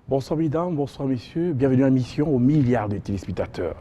Bonsoir mesdames, bonsoir messieurs, bienvenue à l'émission aux milliards de téléspectateurs.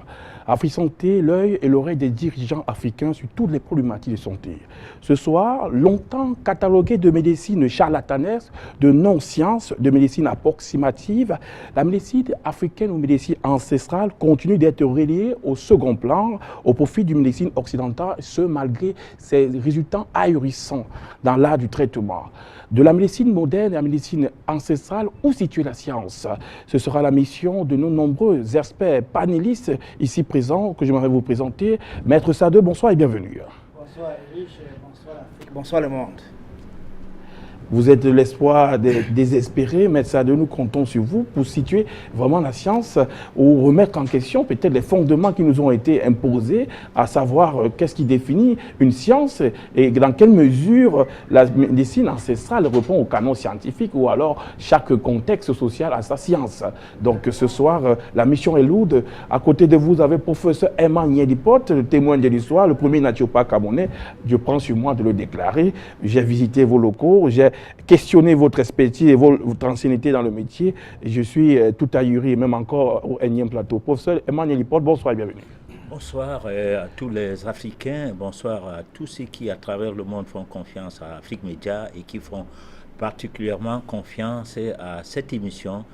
Afrique Santé, l'œil et l'oreille des dirigeants africains sur toutes les problématiques de santé. Ce soir, longtemps cataloguée de médecine charlatanesque, de non-science, de médecine approximative, la médecine africaine ou médecine ancestrale continue d'être reléguée au second plan au profit d'une médecine occidentale, ce malgré ses résultats ahurissants dans l'art du traitement. De la médecine moderne à la médecine ancestrale, où situer la science? Ce sera la mission de nos nombreux experts panélistes ici présents que j'aimerais vous présenter. Maître Sade, bonsoir et bienvenue. Bonsoir Erich, bonsoir l'Afrique, bonsoir le monde. Vous êtes l'espoir des désespérés, Maître Sade, nous comptons sur vous pour situer vraiment la science ou remettre en question peut-être les fondements qui nous ont été imposés, à savoir qu'est-ce qui définit une science et dans quelle mesure la médecine ancestrale répond au canon scientifique ou alors chaque contexte social a sa science. Donc ce soir, la mission est lourde. À côté de vous, vous avez professeur Emma Nyedipote, le témoin de l'histoire, le premier naturopathe camerounais. Je prends sur moi de le déclarer. J'ai visité vos locaux, j'ai questionner votre expertise et votre ancienneté dans le métier. Je suis tout ahuri, même encore au énième plateau. Professeur Emmanuel Nyedipote, bonsoir et bienvenue. Bonsoir à tous les Africains, bonsoir à tous ceux qui, à travers le monde, font confiance à Afrique Média et qui font particulièrement confiance à cette émission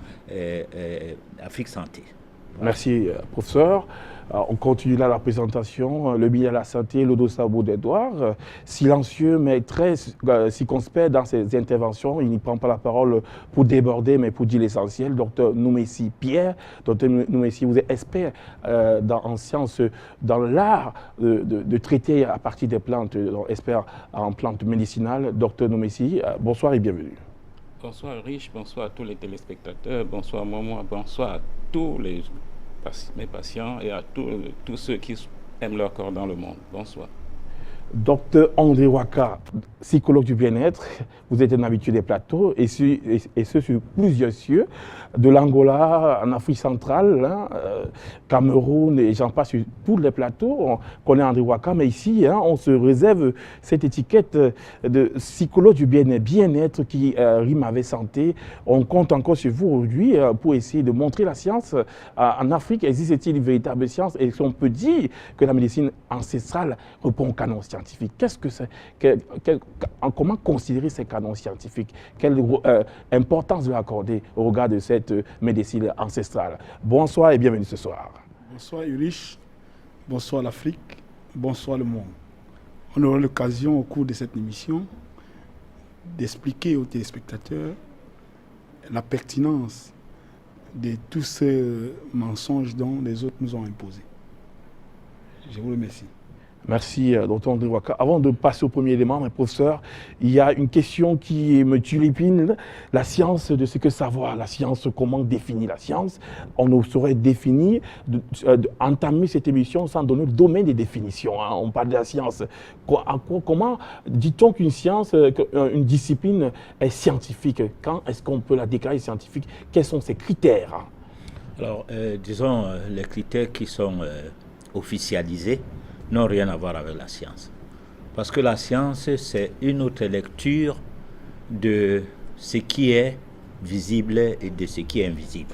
Afrique Santé. Voilà. Merci, professeur. On continue là la présentation. Le ministre de la Santé, Lodo Sabo d'Edouard, silencieux mais très circonspect dans ses interventions. Il n'y prend pas la parole pour déborder, mais pour dire l'essentiel. Docteur Noumessi Pierre, docteur Noumessi, vous êtes expert en sciences, dans l'art de traiter à partir des plantes, expert en plantes médicinales. Docteur Noumessi, bonsoir et bienvenue. Bonsoir Rich, bonsoir à tous les téléspectateurs, bonsoir Momo, bonsoir à tous mes patients et à tous ceux qui aiment leur corps dans le monde. Bonsoir. Docteur André Waka, psychologue du bien-être, vous êtes un habitué des plateaux et ce sur plusieurs cieux, de l'Angola en Afrique centrale, Cameroun et j'en passe sur tous les plateaux. On connaît André Waka, mais ici, on se réserve cette étiquette de psychologue du bien-être qui rime avec santé. On compte encore sur vous aujourd'hui pour essayer de montrer la science. En Afrique, existe-t-il une véritable science? Et on peut dire que la médecine ancestrale répond au canon scientifique. Qu'est-ce que c'est? Comment considérer ces canons scientifiques? Quelle importance de accorder au regard de cette médecine ancestrale? Bonsoir et bienvenue ce soir. Bonsoir Ulrich, bonsoir l'Afrique, bonsoir le monde. On aura l'occasion au cours de cette émission d'expliquer aux téléspectateurs la pertinence de tous ces mensonges dont les autres nous ont imposés. Je vous remercie. Merci, Dr André Waka. Avant de passer au premier élément, mes professeurs, il y a une question qui me tulipine, la science de ce que savoir, la science, comment définir la science. On ne saurait définir, entamer cette émission sans donner le domaine des définitions. On parle de la science. Comment dit-on qu'une science, une discipline est scientifique? Quand est-ce qu'on peut la déclarer scientifique? Quels sont ses critères? Alors, disons, les critères qui sont officialisés n'ont rien à voir avec la science. Parce que la science, c'est une autre lecture de ce qui est visible et de ce qui est invisible.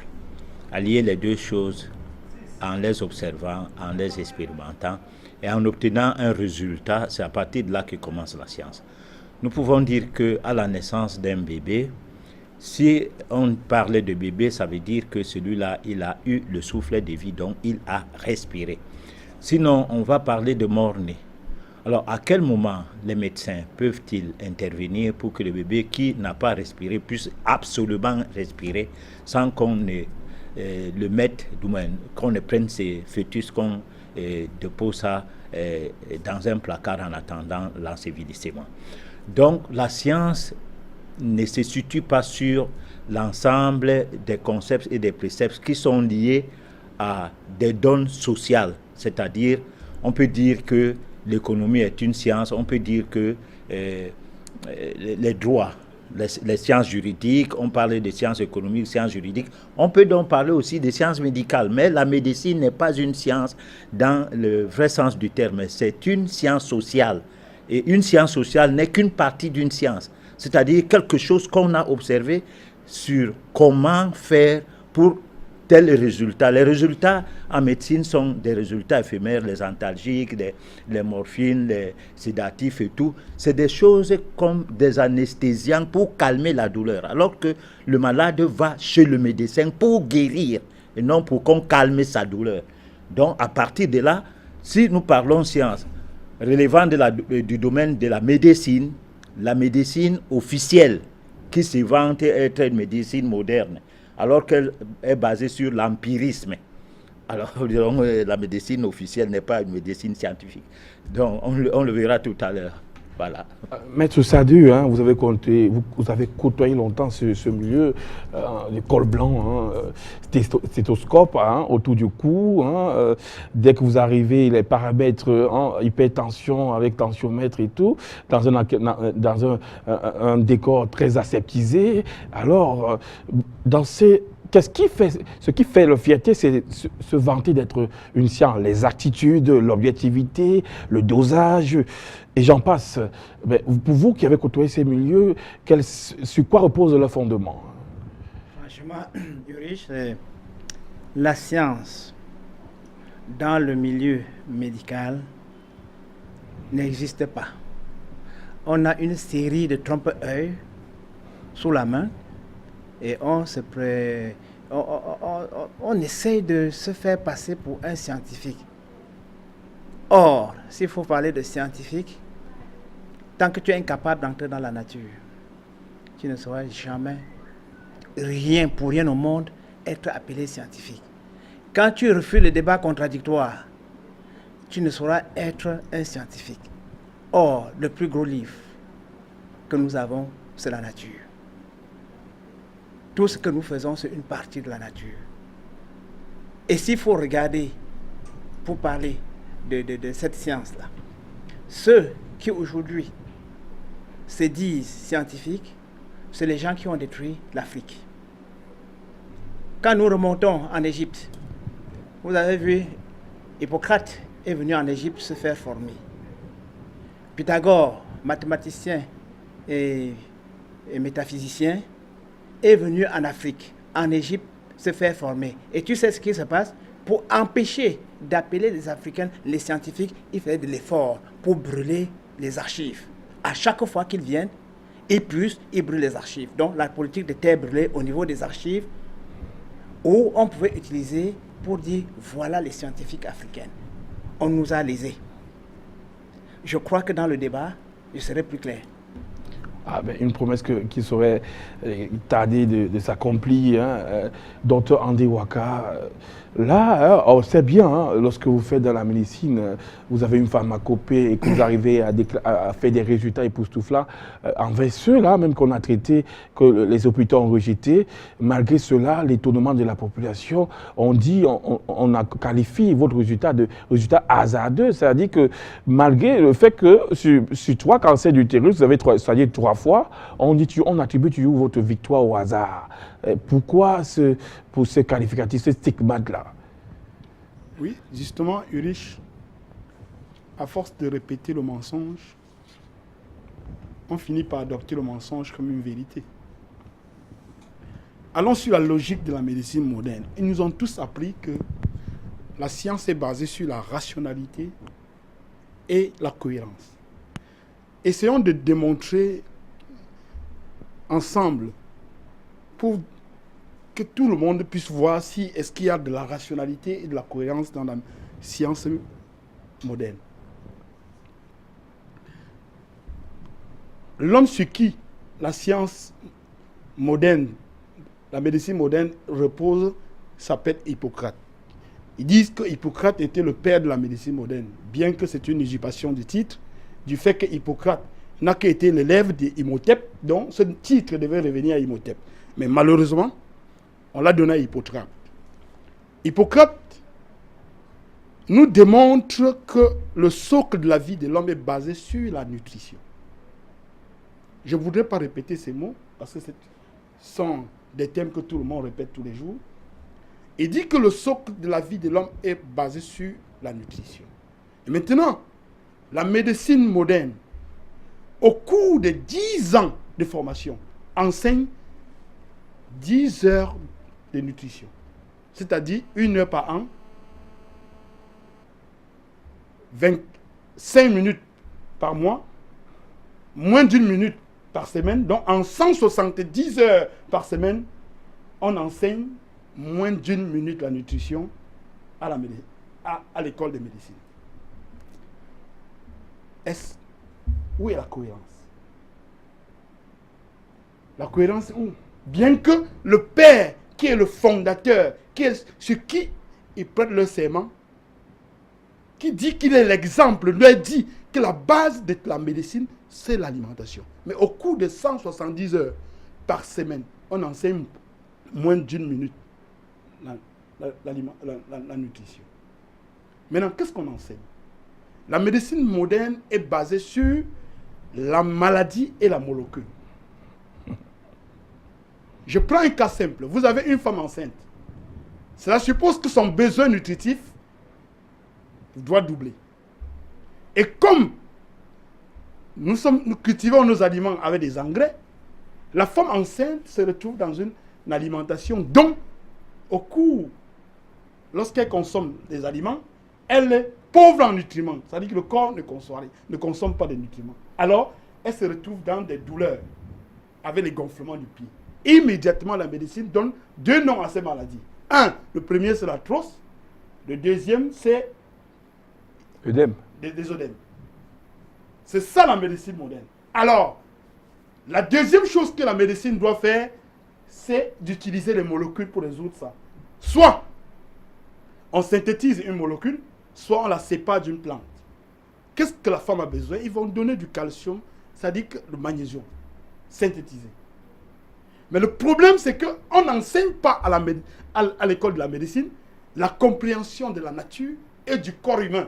Allier les deux choses en les observant, en les expérimentant et en obtenant un résultat, c'est à partir de là que commence la science. Nous pouvons dire qu'à la naissance d'un bébé, si on parlait de bébé, ça veut dire que celui-là, il a eu le souffle de vie, donc il a respiré. Sinon, on va parler de mort-né. Alors, à quel moment les médecins peuvent-ils intervenir pour que le bébé qui n'a pas respiré puisse absolument respirer sans qu'on ne le mette, qu'on ne prenne ses fœtus, qu'on dépose ça dans un placard en attendant l'ensevelissement. Donc, la science ne se situe pas sur l'ensemble des concepts et des préceptes qui sont liés à des donnes sociales. C'est-à-dire, on peut dire que l'économie est une science, on peut dire que les droits les sciences juridiques, on parlait des sciences économiques, sciences juridiques. On peut donc parler aussi des sciences médicales, mais la médecine n'est pas une science dans le vrai sens du terme, c'est une science sociale. Et une science sociale n'est qu'une partie d'une science, c'est-à-dire quelque chose qu'on a observé sur comment faire pour tel résultat. Les résultats en médecine sont des résultats éphémères, les antalgiques, les morphines, les sédatifs et tout. C'est des choses comme des anesthésiants pour calmer la douleur, alors que le malade va chez le médecin pour guérir et non pour qu'on calme sa douleur. Donc, à partir de là, si nous parlons science, relevant du domaine de la médecine officielle, qui se vante être une médecine moderne, alors qu'elle est basée sur l'empirisme. Alors, disons, la médecine officielle n'est pas une médecine scientifique. Donc, on le verra tout à l'heure. Voilà. Maître Sadu, hein, vous avez côtoyé longtemps ce milieu, les cols blancs, stéthoscope autour du cou. Dès que vous arrivez, les paramètres, hypertension avec tensiomètre et tout, dans un décor très aseptisé. Alors, ce qui fait la fierté, c'est se vanter d'être une science. Les attitudes, l'objectivité, le dosage, et j'en passe. Mais pour vous qui avez côtoyé ces milieux, sur quoi repose le fondement? Franchement, Ulrich, la science dans le milieu médical n'existe pas. On a une série de trompe-œil sous la main et on essaye de se faire passer pour un scientifique. Or, s'il faut parler de scientifique, tant que tu es incapable d'entrer dans la nature, tu ne sauras jamais, pour rien au monde, être appelé scientifique. Quand tu refuses le débat contradictoire, tu ne sauras être un scientifique. Or, le plus gros livre que nous avons, c'est la nature. Tout ce que nous faisons, c'est une partie de la nature. Et s'il faut regarder, pour parler de cette science-là, ceux qui aujourd'hui se disent scientifiques, c'est les gens qui ont détruit l'Afrique. Quand nous remontons en Égypte, vous avez vu, Hippocrate est venu en Égypte se faire former. Pythagore, mathématicien et métaphysicien, est venu en Afrique, en Égypte, se faire former. Et tu sais ce qui se passe? Pour empêcher d'appeler les Africains les scientifiques, il fait de l'effort pour brûler les archives. À chaque fois qu'ils viennent, ils brûlent les archives. Donc la politique de terre brûlée au niveau des archives, où on pouvait utiliser pour dire voilà les scientifiques africains. On nous a lésés. Je crois que dans le débat, je serai plus clair. Une promesse qui serait tardée de s'accomplir. Docteur André Waka, là, on sait bien, lorsque vous faites dans la médecine, vous avez une pharmacopée et que vous arrivez à faire des résultats époustouflants envers ceux-là, même qu'on a traités, que les hôpitaux ont rejetés. Malgré cela, l'étonnement de la population, on a qualifié votre résultat de résultat hasardeux. C'est-à-dire que malgré le fait que sur 3 cancers d'utérus, vous avez c'est-à-dire 3 fois, on attribue toujours votre victoire au hasard. Pourquoi pour ce qualificatif, ce stigmate-là? Oui, justement, Ulrich, à force de répéter le mensonge, on finit par adopter le mensonge comme une vérité. Allons sur la logique de la médecine moderne. Ils nous ont tous appris que la science est basée sur la rationalité et la cohérence. Essayons de démontrer ensemble pour que tout le monde puisse voir si est-ce qu'il y a de la rationalité et de la cohérence dans la science moderne. L'homme sur qui la science moderne, la médecine moderne repose, s'appelle Hippocrate. Ils disent que Hippocrate était le père de la médecine moderne, bien que c'est une usurpation du titre, du fait que Hippocrate n'a qu'été l'élève d'Imhotep, donc ce titre devait revenir à Imhotep. Mais malheureusement, on l'a donné à Hippocrate. Hippocrate nous démontre que le socle de la vie de l'homme est basé sur la nutrition. Je ne voudrais pas répéter ces mots, parce que ce sont des thèmes que tout le monde répète tous les jours. Il dit que le socle de la vie de l'homme est basé sur la nutrition. Et maintenant, la médecine moderne, au cours de 10 ans de formation, enseigne 10 heures de nutrition. C'est-à-dire 1 heure par an, 25 minutes par mois, moins d'1 minute par semaine. Donc en 170 heures par semaine, on enseigne moins d'1 minute la nutrition à l'école de médecine. Où est la cohérence? La cohérence est où? Bien que le père, qui est le fondateur, sur qui ils prêtent le serment, qui dit qu'il est l'exemple, leur dit que la base de la médecine, c'est l'alimentation. Mais au cours de 170 heures par semaine, on enseigne moins d'1 minute la nutrition. Maintenant, qu'est-ce qu'on enseigne? La médecine moderne est basée sur la maladie et la molécule. Je prends un cas simple. Vous avez une femme enceinte. Cela suppose que son besoin nutritif doit doubler. Et comme nous cultivons nos aliments avec des engrais, la femme enceinte se retrouve dans une alimentation dont, au cours, lorsqu'elle consomme des aliments, elle est pauvre en nutriments. C'est-à-dire que le corps ne consomme pas de nutriments. Alors, elle se retrouve dans des douleurs avec les gonflements du pied. Immédiatement, la médecine donne 2 noms à ces maladies. Le premier, c'est l'arthrose. Le deuxième, c'est des œdèmes. C'est ça la médecine moderne. Alors, la deuxième chose que la médecine doit faire, c'est d'utiliser les molécules pour résoudre ça. Soit on synthétise une molécule, soit on la sépare d'une plante. Qu'est-ce que la femme a besoin? Ils vont donner du calcium, c'est-à-dire le magnésium, synthétisé. Mais le problème, c'est qu'on n'enseigne pas à l'école de la médecine la compréhension de la nature et du corps humain.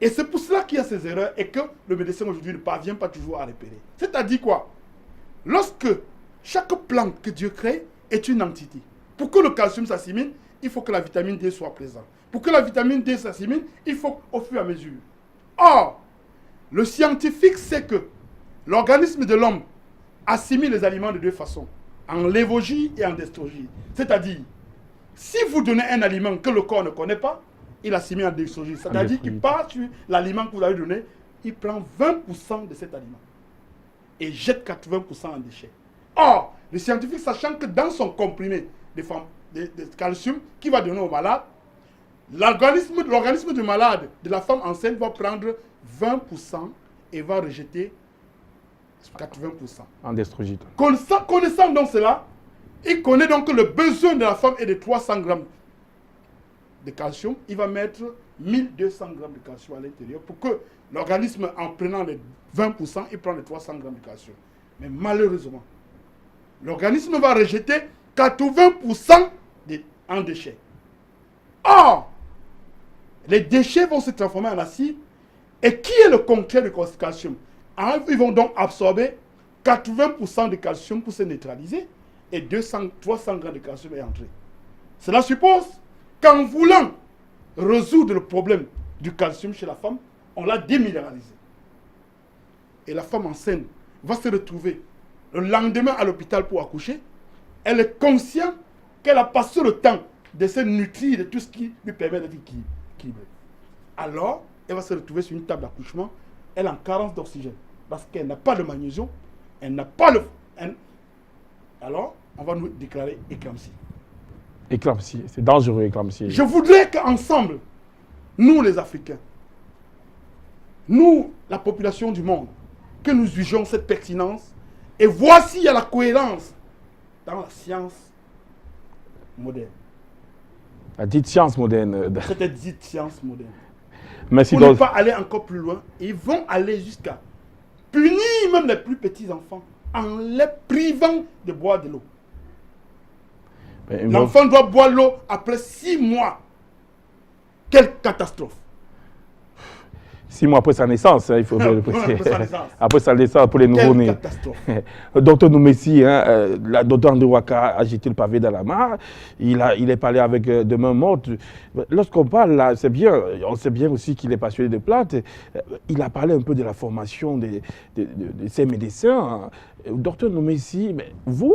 Et c'est pour cela qu'il y a ces erreurs et que le médecin aujourd'hui ne parvient pas toujours à repérer. C'est-à-dire quoi? Lorsque chaque plante que Dieu crée est une entité. Pour que le calcium s'assimile, il faut que la vitamine D soit présente. Pour que la vitamine D s'assimile, il faut au fur et à mesure. Or, le scientifique sait que l'organisme de l'homme assimile les aliments de 2 façons, en lévogie et en dextrogie. C'est-à-dire, si vous donnez un aliment que le corps ne connaît pas, il assimile en dextrogie. C'est-à-dire qu'il part sur l'aliment que vous avez donné, il prend 20% de cet aliment et jette 80% en déchets. Or, le scientifique, sachant que dans son comprimé de calcium qu'il va donner au malade, l'organisme du malade, de la femme enceinte, va prendre 20% et va rejeter 80%. En dextrogie. Connaissant donc cela, il connaît donc que le besoin de la femme est de 300 grammes de calcium. Il va mettre 1200 grammes de calcium à l'intérieur pour que l'organisme, en prenant les 20%, il prend les 300 grammes de calcium. Mais malheureusement, l'organisme va rejeter 80% en déchets. Or, les déchets vont se transformer en acide. Et qui est le contraire du calcium? Ils vont donc absorber 80% de calcium pour se neutraliser et 300 grammes de calcium est entré. Cela suppose qu'en voulant résoudre le problème du calcium chez la femme, on l'a déminéralisé. Et la femme enceinte va se retrouver le lendemain à l'hôpital pour accoucher. Elle est consciente qu'elle a passé le temps de se nutrir de tout ce qui lui permet d'être équilibrée. Alors, elle va se retrouver sur une table d'accouchement, elle est en carence d'oxygène. Parce qu'elle n'a pas de magnésium, elle n'a pas le... Alors, on va nous déclarer éclampsie. Éclampsie, c'est dangereux, éclampsie. Je voudrais qu'ensemble, nous les Africains, nous, la population du monde, que nous jugions cette pertinence, et voici il y a la cohérence dans la science moderne. La dite science moderne. Cette dite science moderne. Merci Pour ne pas aller encore plus loin, ils vont aller jusqu'à punir même les plus petits enfants en les privant de boire de l'eau. L'enfant doit boire l'eau après 6 mois. Quelle catastrophe! 6 mois après sa naissance, il faut le préciser. Après sa naissance. Après sa naissance pour les Quelle nouveau-nés. catastrophe. Docteur Noumessi, la docteur André Ouaka a jeté le pavé dans la mare. Il est parlé avec de main morte. Lorsqu'on parle là, c'est bien. On sait bien aussi qu'il est passionné de plantes. Il a parlé un peu de la formation de ces médecins. Docteur Noumessi, mais vous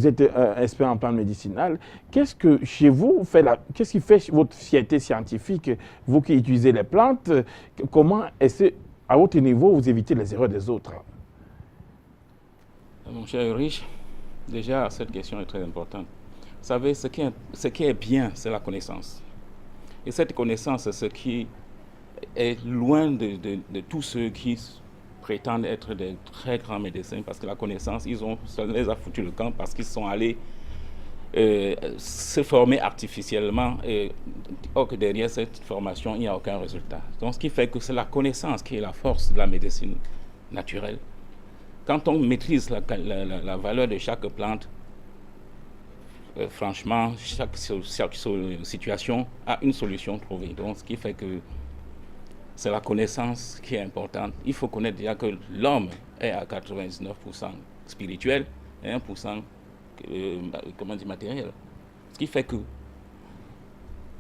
êtes un expert en plantes médicinales. Qu'est-ce que chez vous qu'est-ce qui fait votre fierté scientifique, vous qui utilisez les plantes? Comment est-ce à votre niveau vous évitez les erreurs des autres? Mon cher Rich, déjà cette question est très importante. Vous savez, ce qui est bien, c'est la connaissance. Et cette connaissance, c'est ce qui est loin de tous ceux qui prétendent être des très grands médecins, parce que la connaissance, ça les a foutu le camp parce qu'ils sont allés se former artificiellement, or que derrière cette formation, il n'y a aucun résultat. Donc ce qui fait que c'est la connaissance qui est la force de la médecine naturelle. Quand on maîtrise la valeur de chaque plante, franchement, chaque situation a une solution trouvée. Donc ce qui fait que c'est la connaissance qui est importante. Il faut connaître déjà que l'homme est à 99% spirituel et 1% matériel. Ce qui fait que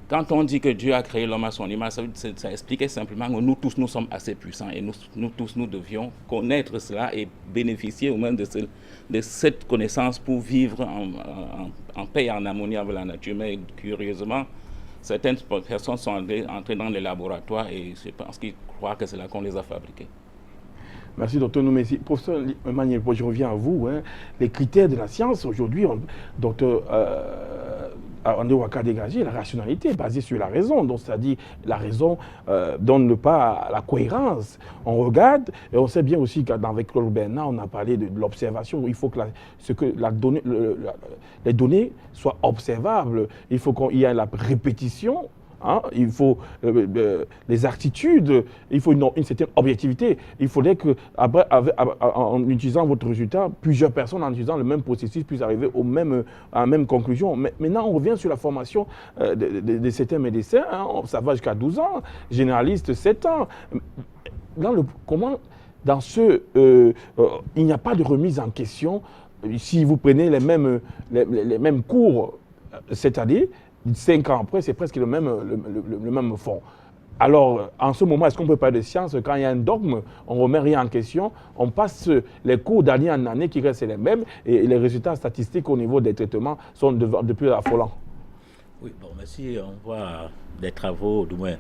quand on dit que Dieu a créé l'homme à son image, ça expliquait simplement que nous tous, nous sommes assez puissants et nous tous, nous devions connaître cela et bénéficier au moins de cette connaissance pour vivre en paix et en harmonie avec la nature. Mais curieusement, certaines personnes sont entrées dans les laboratoires et je pense qu'ils croient que c'est là qu'on les a fabriquées. Merci, docteur Noumessi. Professeur Emmanuel, je reviens à vous. Les critères de la science, aujourd'hui, docteur André Ouaka a dégagé la rationalité basée sur la raison. Donc, c'est-à-dire, la raison donne pas la cohérence. On regarde, et on sait bien aussi qu'avec Claude Bernard, on a parlé de l'observation. Il faut que les données soient observables. Il faut qu'il y ait la répétition. Il faut les attitudes, il faut une certaine objectivité. Il faudrait que, en utilisant votre résultat, plusieurs personnes en utilisant le même processus puissent arriver à la même conclusion. Mais maintenant, on revient sur la formation de certains médecins. Ça va jusqu'à 12 ans, généraliste 7 ans. Il n'y a pas de remise en question. Si vous prenez les mêmes cours cette année, 5 ans après, c'est presque le même fond. Alors, en ce moment, est-ce qu'on peut parler de science? Quand il y a un dogme, on ne remet rien en question, on passe les cours d'année en année qui restent les mêmes et les résultats statistiques au niveau des traitements sont de plus affolants. Oui, bon, mais si on voit des travaux, du moins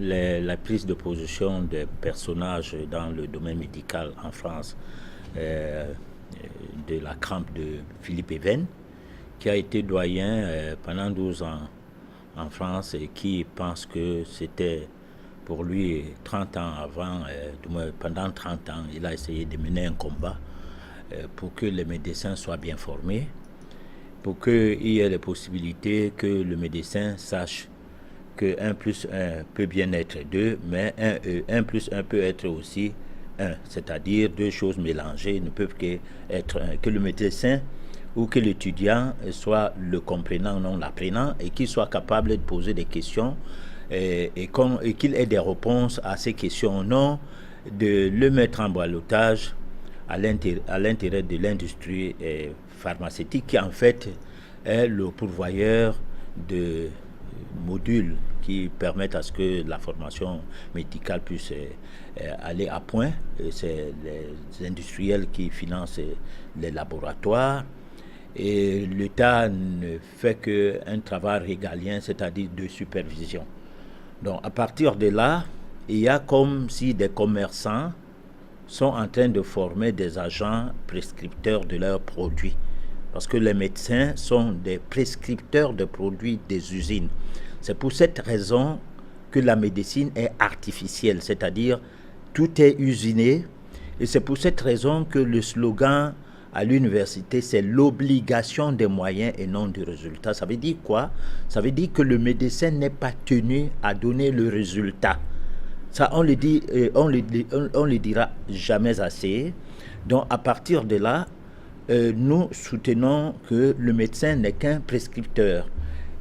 la prise de position des personnages dans le domaine médical en France, de la crampe de Philippe Even, qui a été doyen pendant 12 ans en France et qui pense que c'était pour lui 30 ans avant, du moins pendant 30 ans, il a essayé de mener un combat pour que les médecins soient bien formés, pour qu'il y ait les possibilités que le médecin sache que 1 plus 1 peut bien être 2, mais 1 plus 1 peut être aussi 1, c'est-à-dire deux choses mélangées ne peuvent qu'être 1, que le médecin ou que l'étudiant soit le comprenant, non l'apprenant, et qu'il soit capable de poser des questions et qu'il ait des réponses à ces questions, non de le mettre en ballotage à l'intérêt de l'industrie pharmaceutique qui en fait est le pourvoyeur de modules qui permettent à ce que la formation médicale puisse aller à point. C'est les industriels qui financent les laboratoires. Et l'État ne fait qu'un travail régalien, c'est-à-dire de supervision. Donc à partir de là, il y a comme si des commerçants sont en train de former des agents prescripteurs de leurs produits. Parce que les médecins sont des prescripteurs de produits des usines. C'est pour cette raison que la médecine est artificielle, c'est-à-dire tout est usiné. Et c'est pour cette raison que le slogan à l'université, c'est l'obligation des moyens et non du résultat. Ça veut dire quoi? Ça veut dire que le médecin n'est pas tenu à donner le résultat. Ça, on le dira jamais assez. Donc, à partir de là, nous soutenons que le médecin n'est qu'un prescripteur.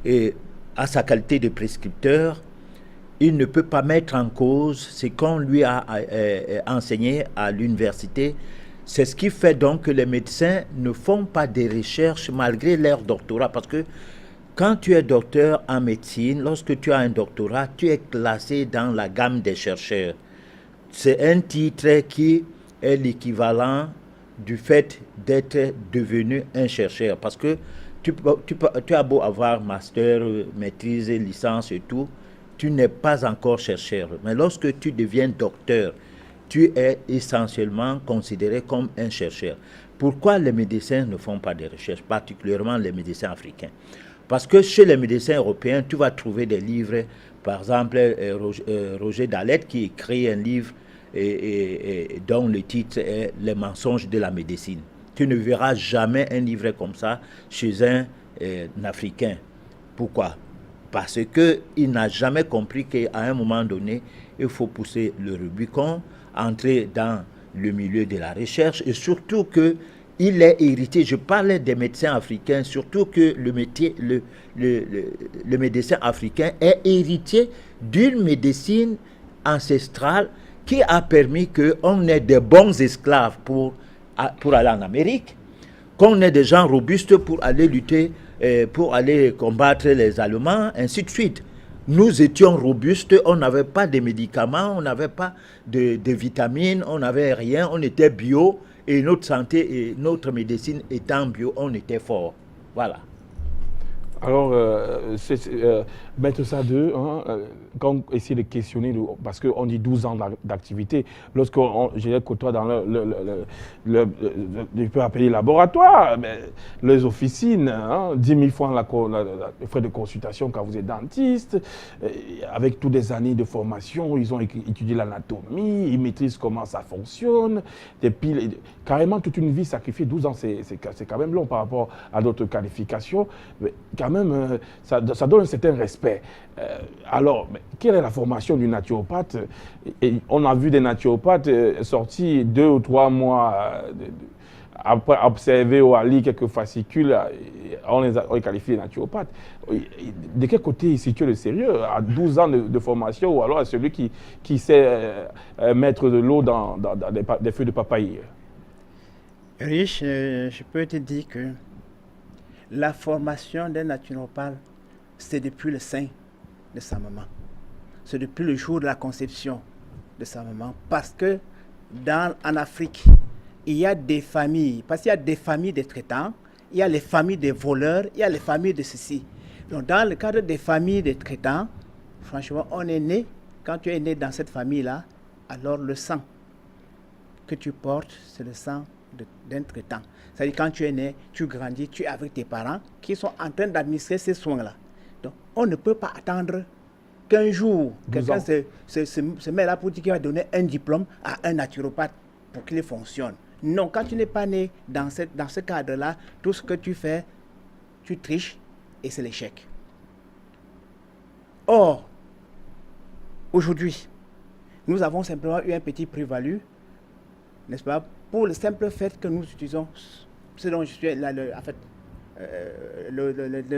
Et à sa qualité de prescripteur, il ne peut pas mettre en cause ce qu'on lui a enseigné à l'université. C'est ce qui fait donc que les médecins ne font pas des recherches malgré leur doctorat. Parce que quand tu es docteur en médecine, lorsque tu as un doctorat, tu es classé dans la gamme des chercheurs. C'est un titre qui est l'équivalent du fait d'être devenu un chercheur. Parce que tu as beau avoir master, maîtrise, licence et tout, tu n'es pas encore chercheur. Mais lorsque tu deviens docteur, tu es essentiellement considéré comme un chercheur. Pourquoi les médecins ne font pas de recherches, particulièrement les médecins africains? Parce que chez les médecins européens, tu vas trouver des livres, par exemple, Roger Dallet qui écrit un livre dont le titre est « Les mensonges de la médecine ». Tu ne verras jamais un livre comme ça chez un Africain. Pourquoi? Parce qu'il n'a jamais compris qu'à un moment donné, il faut pousser le Rubicon, entrer dans le milieu de la recherche et surtout qu'il est hérité. Je parlais des médecins africains, surtout que le médecin africain est héritier d'une médecine ancestrale qui a permis qu'on ait des bons esclaves pour aller en Amérique, qu'on ait des gens robustes pour aller lutter, pour aller combattre les Allemands, ainsi de suite. Nous étions robustes, on n'avait pas de médicaments, on n'avait pas de vitamines, on n'avait rien, on était bio et notre santé et notre médecine étant bio, on était fort. Voilà. Alors, Maître Sadeu, quand on essaie de questionner, parce qu'on dit 12 ans d'activité, lorsque je les côtoie dans je peux appeler laboratoire, les officines, 10 000 francs les frais de consultation quand vous êtes dentiste, avec toutes des années de formation, ils ont étudié l'anatomie, ils maîtrisent comment ça fonctionne, carrément toute une vie sacrifiée, 12 ans, c'est quand même long par rapport à d'autres qualifications, mais quand même, ça donne un certain respect. Alors, quelle est la formation du naturopathe? On a vu des naturopathes sortis 2 ou 3 mois après observer ou à lire quelques fascicules, on les qualifie de naturopathes. De quel côté il situe le sérieux? À 12 ans de formation ou alors à celui qui sait mettre de l'eau dans des feuilles de papaye? Riche, je peux te dire que la formation d'un naturopathe, c'est depuis le sein de sa maman. C'est depuis le jour de la conception de sa maman. Parce que en Afrique, il y a des familles, parce qu'il y a des familles de traitants, il y a les familles des voleurs, il y a les familles de ceci. Donc dans le cadre des familles de traitants, franchement, on est né, quand tu es né dans cette famille-là, alors le sang que tu portes, c'est le sang d'un traitant. C'est-à-dire quand tu es né, tu grandis, tu es avec tes parents qui sont en train d'administrer ces soins-là. Donc on ne peut pas attendre qu'un jour, quelqu'un se met là pour dire qu'il va donner un diplôme à un naturopathe pour qu'il fonctionne. Non, quand tu n'es pas né dans ce cadre-là, tout ce que tu fais, tu triches et c'est l'échec. Or, aujourd'hui, nous avons simplement eu un petit plus-value, n'est-ce pas, pour le simple fait que nous utilisons ce dont je suis là, le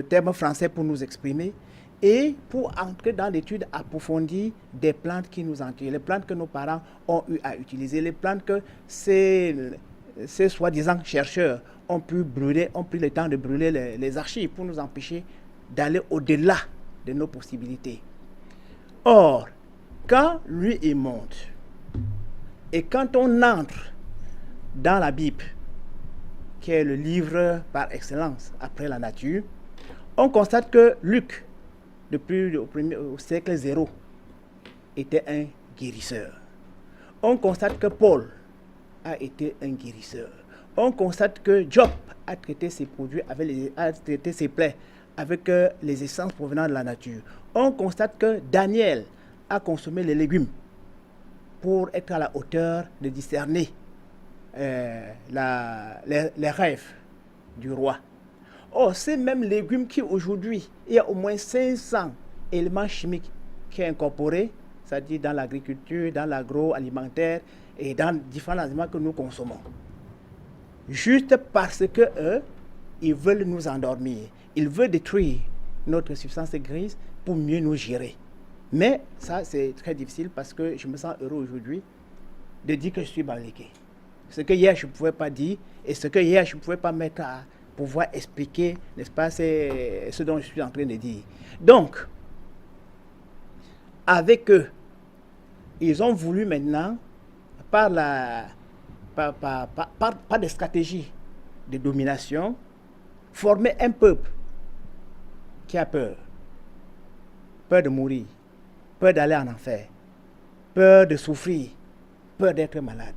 terme français pour nous exprimer, et pour entrer dans l'étude approfondie des plantes qui nous entourent, les plantes que nos parents ont eu à utiliser, les plantes que ces soi-disant chercheurs ont pu brûler, ont pris le temps de brûler les archives pour nous empêcher d'aller au-delà de nos possibilités. Or, quand lui il monte, et quand on entre dans la Bible, qui est le livre par excellence après la nature, on constate que Luc, depuis au siècle 0, était un guérisseur. On constate que Paul a été un guérisseur. On constate que Job a traité ses produits, a traité ses plaies avec les essences provenant de la nature. On constate que Daniel a consommé les légumes pour être à la hauteur de discerner les rêves du roi. Or, ces mêmes légumes qui aujourd'hui, il y a au moins 500 éléments chimiques qui sont incorporés, c'est-à-dire dans l'agriculture, dans l'agroalimentaire et dans différents aliments que nous consommons. Juste parce que ils veulent nous endormir. Ils veulent détruire notre substance grise pour mieux nous gérer. Mais ça, c'est très difficile parce que je me sens heureux aujourd'hui de dire que je suis Bamileke. Ce que hier, je ne pouvais pas dire et ce que hier, je ne pouvais pas mettre à pouvoir expliquer, n'est-ce pas, c'est ce dont je suis en train de dire. Donc, avec eux, ils ont voulu maintenant, par des stratégies de domination, former un peuple qui a peur. Peur de mourir, peur d'aller en enfer, peur de souffrir, peur d'être malade.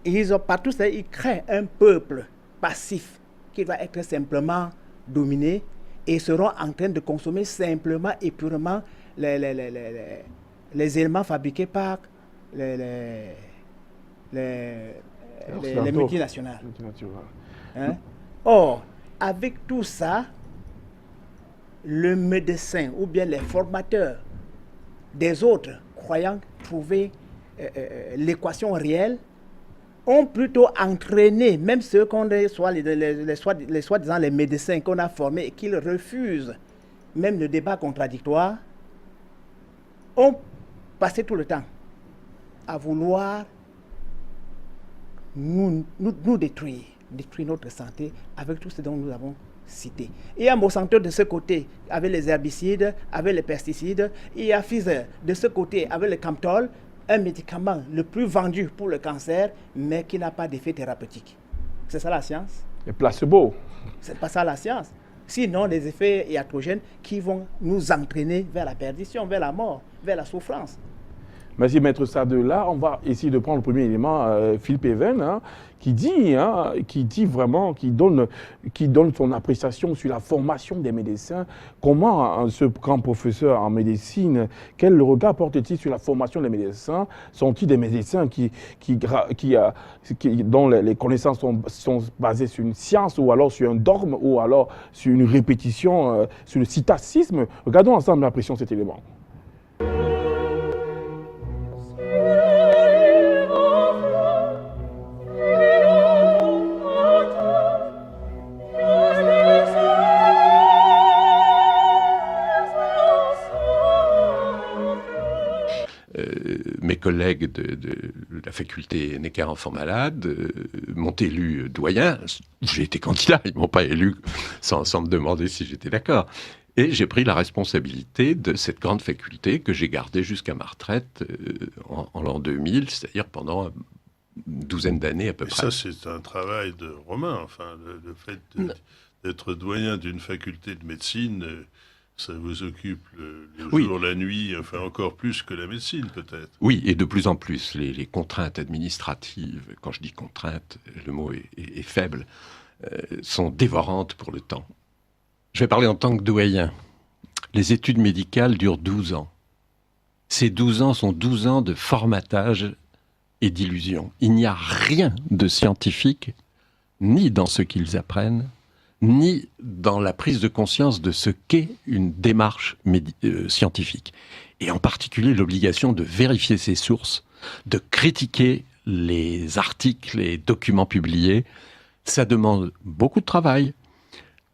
Et ils ont partout ça, ils créent un peuple passif qui va être simplement dominé et seront en train de consommer simplement et purement les éléments fabriqués par les multinationales. Hein? Or, avec tout ça, le médecin ou bien les formateurs des autres croyant trouver l'équation réelle ont plutôt entraîné, même ceux qu'on soit les soi-disant les médecins qu'on a formés et qu'ils refusent même le débat contradictoire, ont passé tout le temps à vouloir nous détruire notre santé avec tout ce dont nous avons cité. Il y a Monsanto de ce côté avec les herbicides, avec les pesticides. Il y a Pfizer de ce côté avec le Camtol, un médicament le plus vendu pour le cancer, mais qui n'a pas d'effet thérapeutique. C'est ça la science? Le placebo. C'est pas ça la science. Sinon, les effets iatrogènes qui vont nous entraîner vers la perdition, vers la mort, vers la souffrance. Merci, Maître Sadela. On va essayer de prendre le premier élément, Philippe Even, qui dit vraiment, qui donne son appréciation sur la formation des médecins. Comment ce grand professeur en médecine, quel regard porte-t-il sur la formation des médecins? Sont-ils des médecins dont les connaissances sont basées sur une science ou alors sur un dogme ou alors sur une répétition, sur le citacisme? Regardons ensemble l'impression de cet élément. Mes collègues de la faculté Necker-Enfants Malades m'ont élu doyen. J'ai été candidat, ils ne m'ont pas élu sans me demander si j'étais d'accord. Et j'ai pris la responsabilité de cette grande faculté que j'ai gardée jusqu'à ma retraite en l'an 2000, c'est-à-dire pendant une douzaine d'années à peu près. Ça, c'est un travail de Romain. Enfin, le fait d'être doyen d'une faculté de médecine... Ça vous occupe le jour, la nuit, enfin encore plus que la médecine peut-être. Oui, et de plus en plus. Les contraintes administratives, quand je dis contraintes, le mot est faible, sont dévorantes pour le temps. Je vais parler en tant que doyen. Les études médicales durent 12 ans. Ces 12 ans sont 12 ans de formatage et d'illusion. Il n'y a rien de scientifique, ni dans ce qu'ils apprennent, ni dans la prise de conscience de ce qu'est une démarche scientifique. Et en particulier l'obligation de vérifier ses sources, de critiquer les articles et documents publiés. Ça demande beaucoup de travail.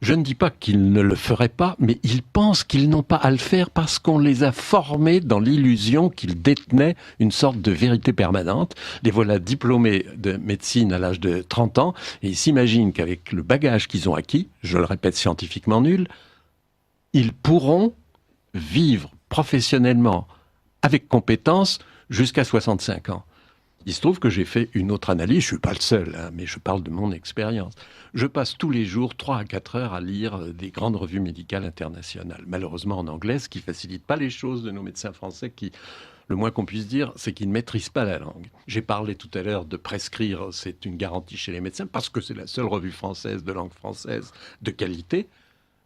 Je ne dis pas qu'ils ne le feraient pas, mais ils pensent qu'ils n'ont pas à le faire parce qu'on les a formés dans l'illusion qu'ils détenaient une sorte de vérité permanente. Les voilà diplômés de médecine à l'âge de 30 ans et ils s'imaginent qu'avec le bagage qu'ils ont acquis, je le répète scientifiquement nul, ils pourront vivre professionnellement avec compétence jusqu'à 65 ans. Il se trouve que j'ai fait une autre analyse, je ne suis pas le seul, mais je parle de mon expérience. Je passe tous les jours 3 à 4 heures à lire des grandes revues médicales internationales, malheureusement en anglais, ce qui ne facilite pas les choses de nos médecins français qui, le moins qu'on puisse dire, c'est qu'ils ne maîtrisent pas la langue. J'ai parlé tout à l'heure de prescrire, c'est une garantie chez les médecins, parce que c'est la seule revue française de langue française de qualité,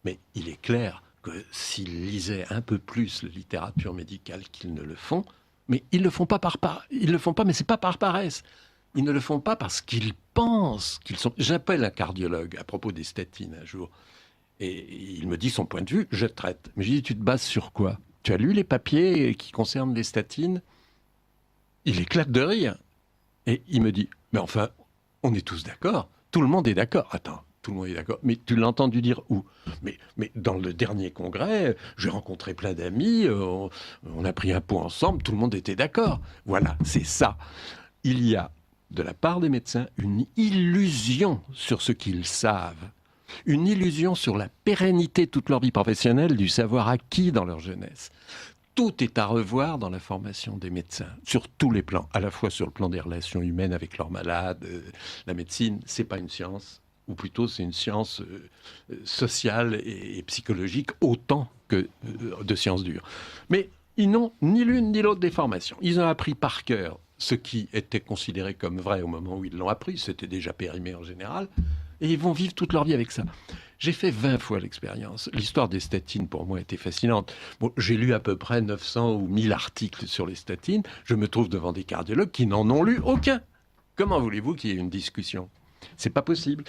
mais il est clair que s'ils lisaient un peu plus la littérature médicale qu'ils ne le font, mais ils ne le font pas mais c'est pas par paresse. Ils ne le font pas parce qu'ils pensent qu'ils sont... J'appelle un cardiologue à propos des statines un jour, et il me dit son point de vue, je traite. Mais je lui dis, tu te bases sur quoi? Tu as lu les papiers qui concernent les statines? Il éclate de rire. Et il me dit, mais enfin, on est tous d'accord, tout le monde est d'accord. Attends, Tout le monde est d'accord. Mais tu l'as entendu dire où ? mais dans le dernier congrès, j'ai rencontré plein d'amis, on a pris un pot ensemble, tout le monde était d'accord. Voilà, c'est ça. Il y a, de la part des médecins, une illusion sur ce qu'ils savent. Une illusion sur la pérennité toute leur vie professionnelle du savoir acquis dans leur jeunesse. Tout est à revoir dans la formation des médecins, sur tous les plans, à la fois sur le plan des relations humaines avec leurs malades. La médecine, c'est pas une science, ou plutôt c'est une science sociale et psychologique autant que de sciences dures. Mais ils n'ont ni l'une ni l'autre des formations. Ils ont appris par cœur ce qui était considéré comme vrai au moment où ils l'ont appris, c'était déjà périmé en général, et ils vont vivre toute leur vie avec ça. J'ai fait 20 fois l'expérience. L'histoire des statines, pour moi, était fascinante. Bon, j'ai lu à peu près 900 ou 1000 articles sur les statines. Je me trouve devant des cardiologues qui n'en ont lu aucun. Comment voulez-vous qu'il y ait une discussion ? C'est pas possible.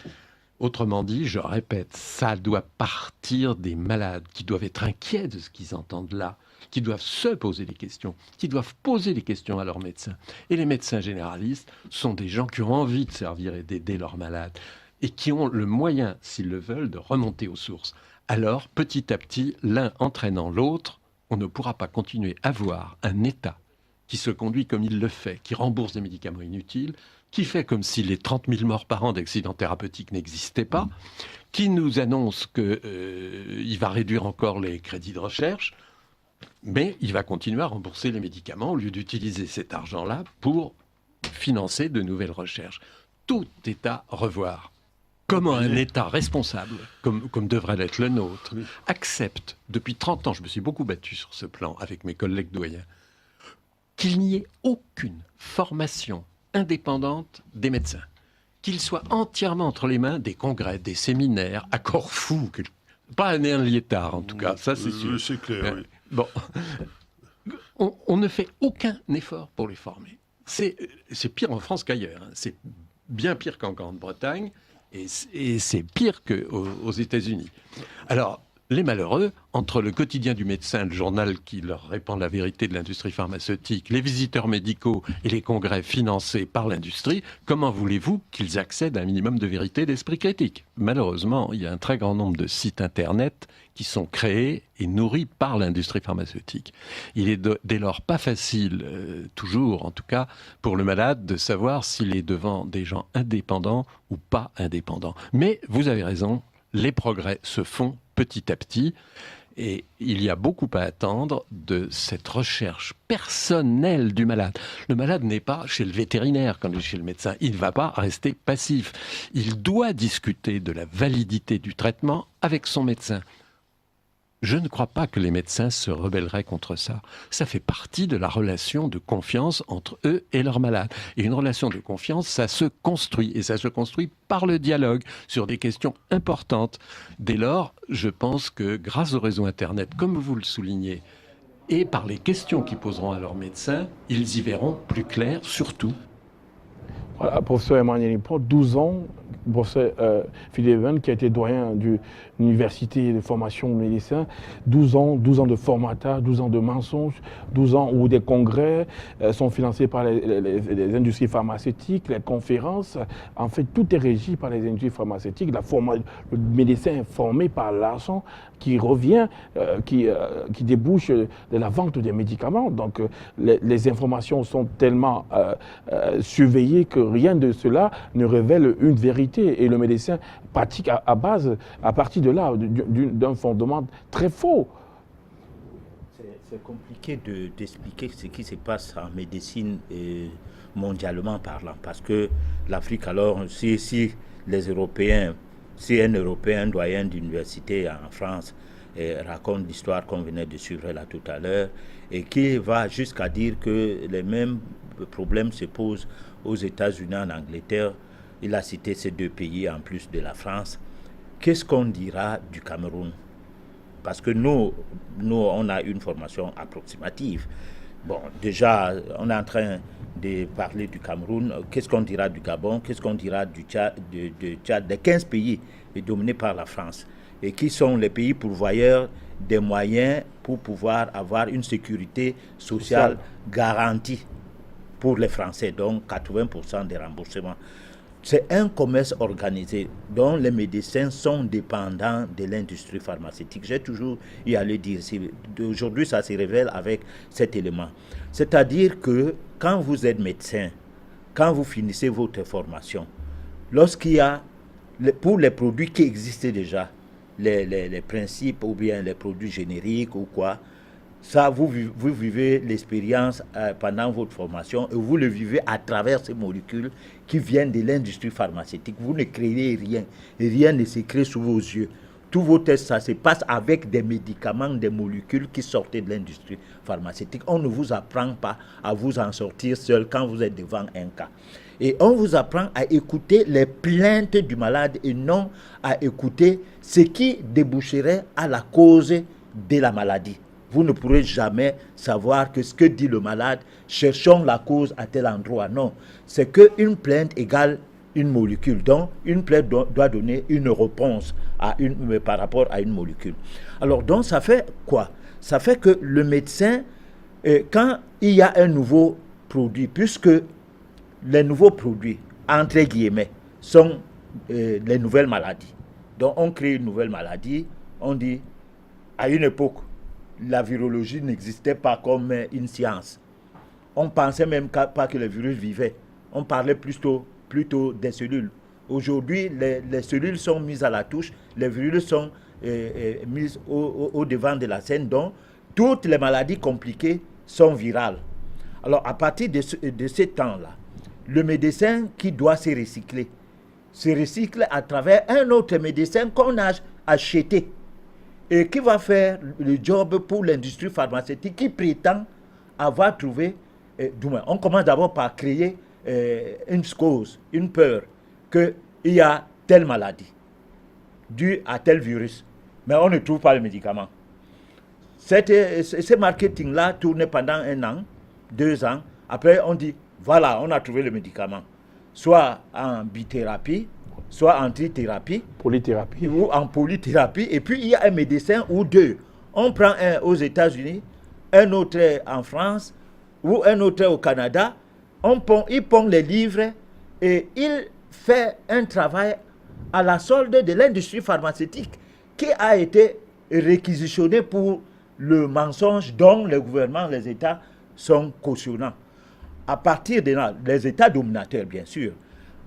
Autrement dit, je répète, ça doit partir des malades qui doivent être inquiets de ce qu'ils entendent là, qui doivent se poser des questions, qui doivent poser des questions à leurs médecins. Et les médecins généralistes sont des gens qui ont envie de servir et d'aider leurs malades et qui ont le moyen, s'ils le veulent, de remonter aux sources. Alors, petit à petit, l'un entraînant l'autre, on ne pourra pas continuer à avoir un État qui se conduit comme il le fait, qui rembourse des médicaments inutiles, qui fait comme si les 30 000 morts par an d'accidents thérapeutiques n'existaient pas, qui nous annonce qu'il va réduire encore les crédits de recherche, mais il va continuer à rembourser les médicaments au lieu d'utiliser cet argent-là pour financer de nouvelles recherches. Tout est à revoir. Comment un État responsable, comme devrait l'être le nôtre, accepte, depuis 30 ans, je me suis beaucoup battu sur ce plan avec mes collègues doyens, qu'il n'y ait aucune formation indépendante des médecins, qu'ils soient entièrement entre les mains des congrès, des séminaires, à Corfou, pas à Néan-Liétard en tout cas, ça c'est sûr. C'est clair, oui. Bon, on ne fait aucun effort pour les former. C'est pire en France qu'ailleurs, hein. C'est bien pire qu'en Grande-Bretagne, et c'est pire qu'aux États-Unis. Alors, les malheureux, entre le quotidien du médecin, le journal qui leur répand la vérité de l'industrie pharmaceutique, les visiteurs médicaux et les congrès financés par l'industrie, comment voulez-vous qu'ils accèdent à un minimum de vérité et d'esprit critique ? Malheureusement, il y a un très grand nombre de sites Internet qui sont créés et nourris par l'industrie pharmaceutique. Il est dès lors pas facile, toujours en tout cas, pour le malade de savoir s'il est devant des gens indépendants ou pas indépendants. Mais vous avez raison, les progrès se font petit à petit, et il y a beaucoup à attendre de cette recherche personnelle du malade. Le malade n'est pas chez le vétérinaire comme chez le médecin, il ne va pas rester passif. Il doit discuter de la validité du traitement avec son médecin. Je ne crois pas que les médecins se rebelleraient contre ça. Ça fait partie de la relation de confiance entre eux et leurs malades. Et une relation de confiance, ça se construit. Et ça se construit par le dialogue sur des questions importantes. Dès lors, je pense que grâce au réseau Internet, comme vous le soulignez, et par les questions qu'ils poseront à leurs médecins, ils y verront plus clair surtout. Voilà, professeur Emmanuel Import, 12 ans, professeur Philippe Even, qui a été doyen de l'université de formation de médecins, 12 ans de formatage, 12 ans de mensonges, 12 ans où des congrès sont financés par les industries pharmaceutiques, les conférences. En fait, tout est régi par les industries pharmaceutiques. Le médecin est formé par l'argent qui revient, qui débouche de la vente des médicaments. Donc, les informations sont tellement surveillées que rien de cela ne révèle une vérité. Et le médecin pratique à partir de là, d'un fondement très faux. C'est compliqué d'expliquer ce qui se passe en médecine mondialement parlant, parce que l'Afrique, alors, si les Européens, si un Européen doyen d'université en France raconte l'histoire qu'on venait de suivre là tout à l'heure, et qui va jusqu'à dire que les mêmes problèmes se posent aux États-Unis, en Angleterre, il a cité ces deux pays en plus de la France. Qu'est-ce qu'on dira du Cameroun? Parce que nous, on a une formation approximative. Bon, déjà, on est en train de parler du Cameroun. Qu'est-ce qu'on dira du Gabon? Qu'est-ce qu'on dira du Tchad, des 15 pays dominés par la France? Et qui sont les pays pourvoyeurs des moyens pour pouvoir avoir une sécurité sociale garantie pour les Français, donc 80% des remboursements. c'est un commerce organisé dont les médecins sont dépendants de l'industrie pharmaceutique. J'ai toujours eu à le dire. Aujourd'hui, ça se révèle avec cet élément. C'est-à-dire que quand vous êtes médecin, quand vous finissez votre formation, lorsqu'il y a, pour les produits qui existaient déjà, les principes ou bien les produits génériques ou quoi, ça, vous vivez l'expérience pendant votre formation et vous le vivez à travers ces molécules qui viennent de l'industrie pharmaceutique. Vous ne créez rien. Rien ne se crée sous vos yeux. Tous vos tests, ça se passe avec des médicaments, des molécules qui sortent de l'industrie pharmaceutique. On ne vous apprend pas à vous en sortir seul quand vous êtes devant un cas. Et on vous apprend à écouter les plaintes du malade et non à écouter ce qui déboucherait à la cause de la maladie. Vous ne pourrez jamais savoir que ce que dit le malade, cherchons la cause à tel endroit. Non, c'est qu'une plainte égale une molécule. Donc, une plainte doit donner une réponse par rapport à une molécule. Alors, donc, ça fait quoi? Ça fait que le médecin, quand il y a un nouveau produit, puisque les nouveaux produits, entre guillemets, sont les nouvelles maladies. Donc, on crée une nouvelle maladie, on dit, à une époque, la virologie n'existait pas comme une science. On pensait même pas que les virus vivaient. On parlait plutôt des cellules. Aujourd'hui, les cellules sont mises à la touche, les virus sont mis au devant de la scène, donc toutes les maladies compliquées sont virales. Alors, à partir de ce temps-là, le médecin qui doit se recycle à travers un autre médecin qu'on a acheté et qui va faire le job pour l'industrie pharmaceutique qui prétend avoir trouvé, on commence d'abord par créer une cause, une peur, qu'il y a telle maladie due à tel virus, mais on ne trouve pas le médicament. Ce marketing-là tourne pendant 1 an, 2 ans, après on dit, voilà, on a trouvé le médicament, soit en bithérapie, soit en trithérapie, polythérapie, ou en polythérapie, et puis il y a un médecin ou deux. On prend un aux États-Unis, un autre en France, ou un autre au Canada, il pond les livres et il fait un travail à la solde de l'industrie pharmaceutique qui a été réquisitionné pour le mensonge dont le gouvernement, les États sont cautionnants. À partir de là, les États dominateurs, bien sûr,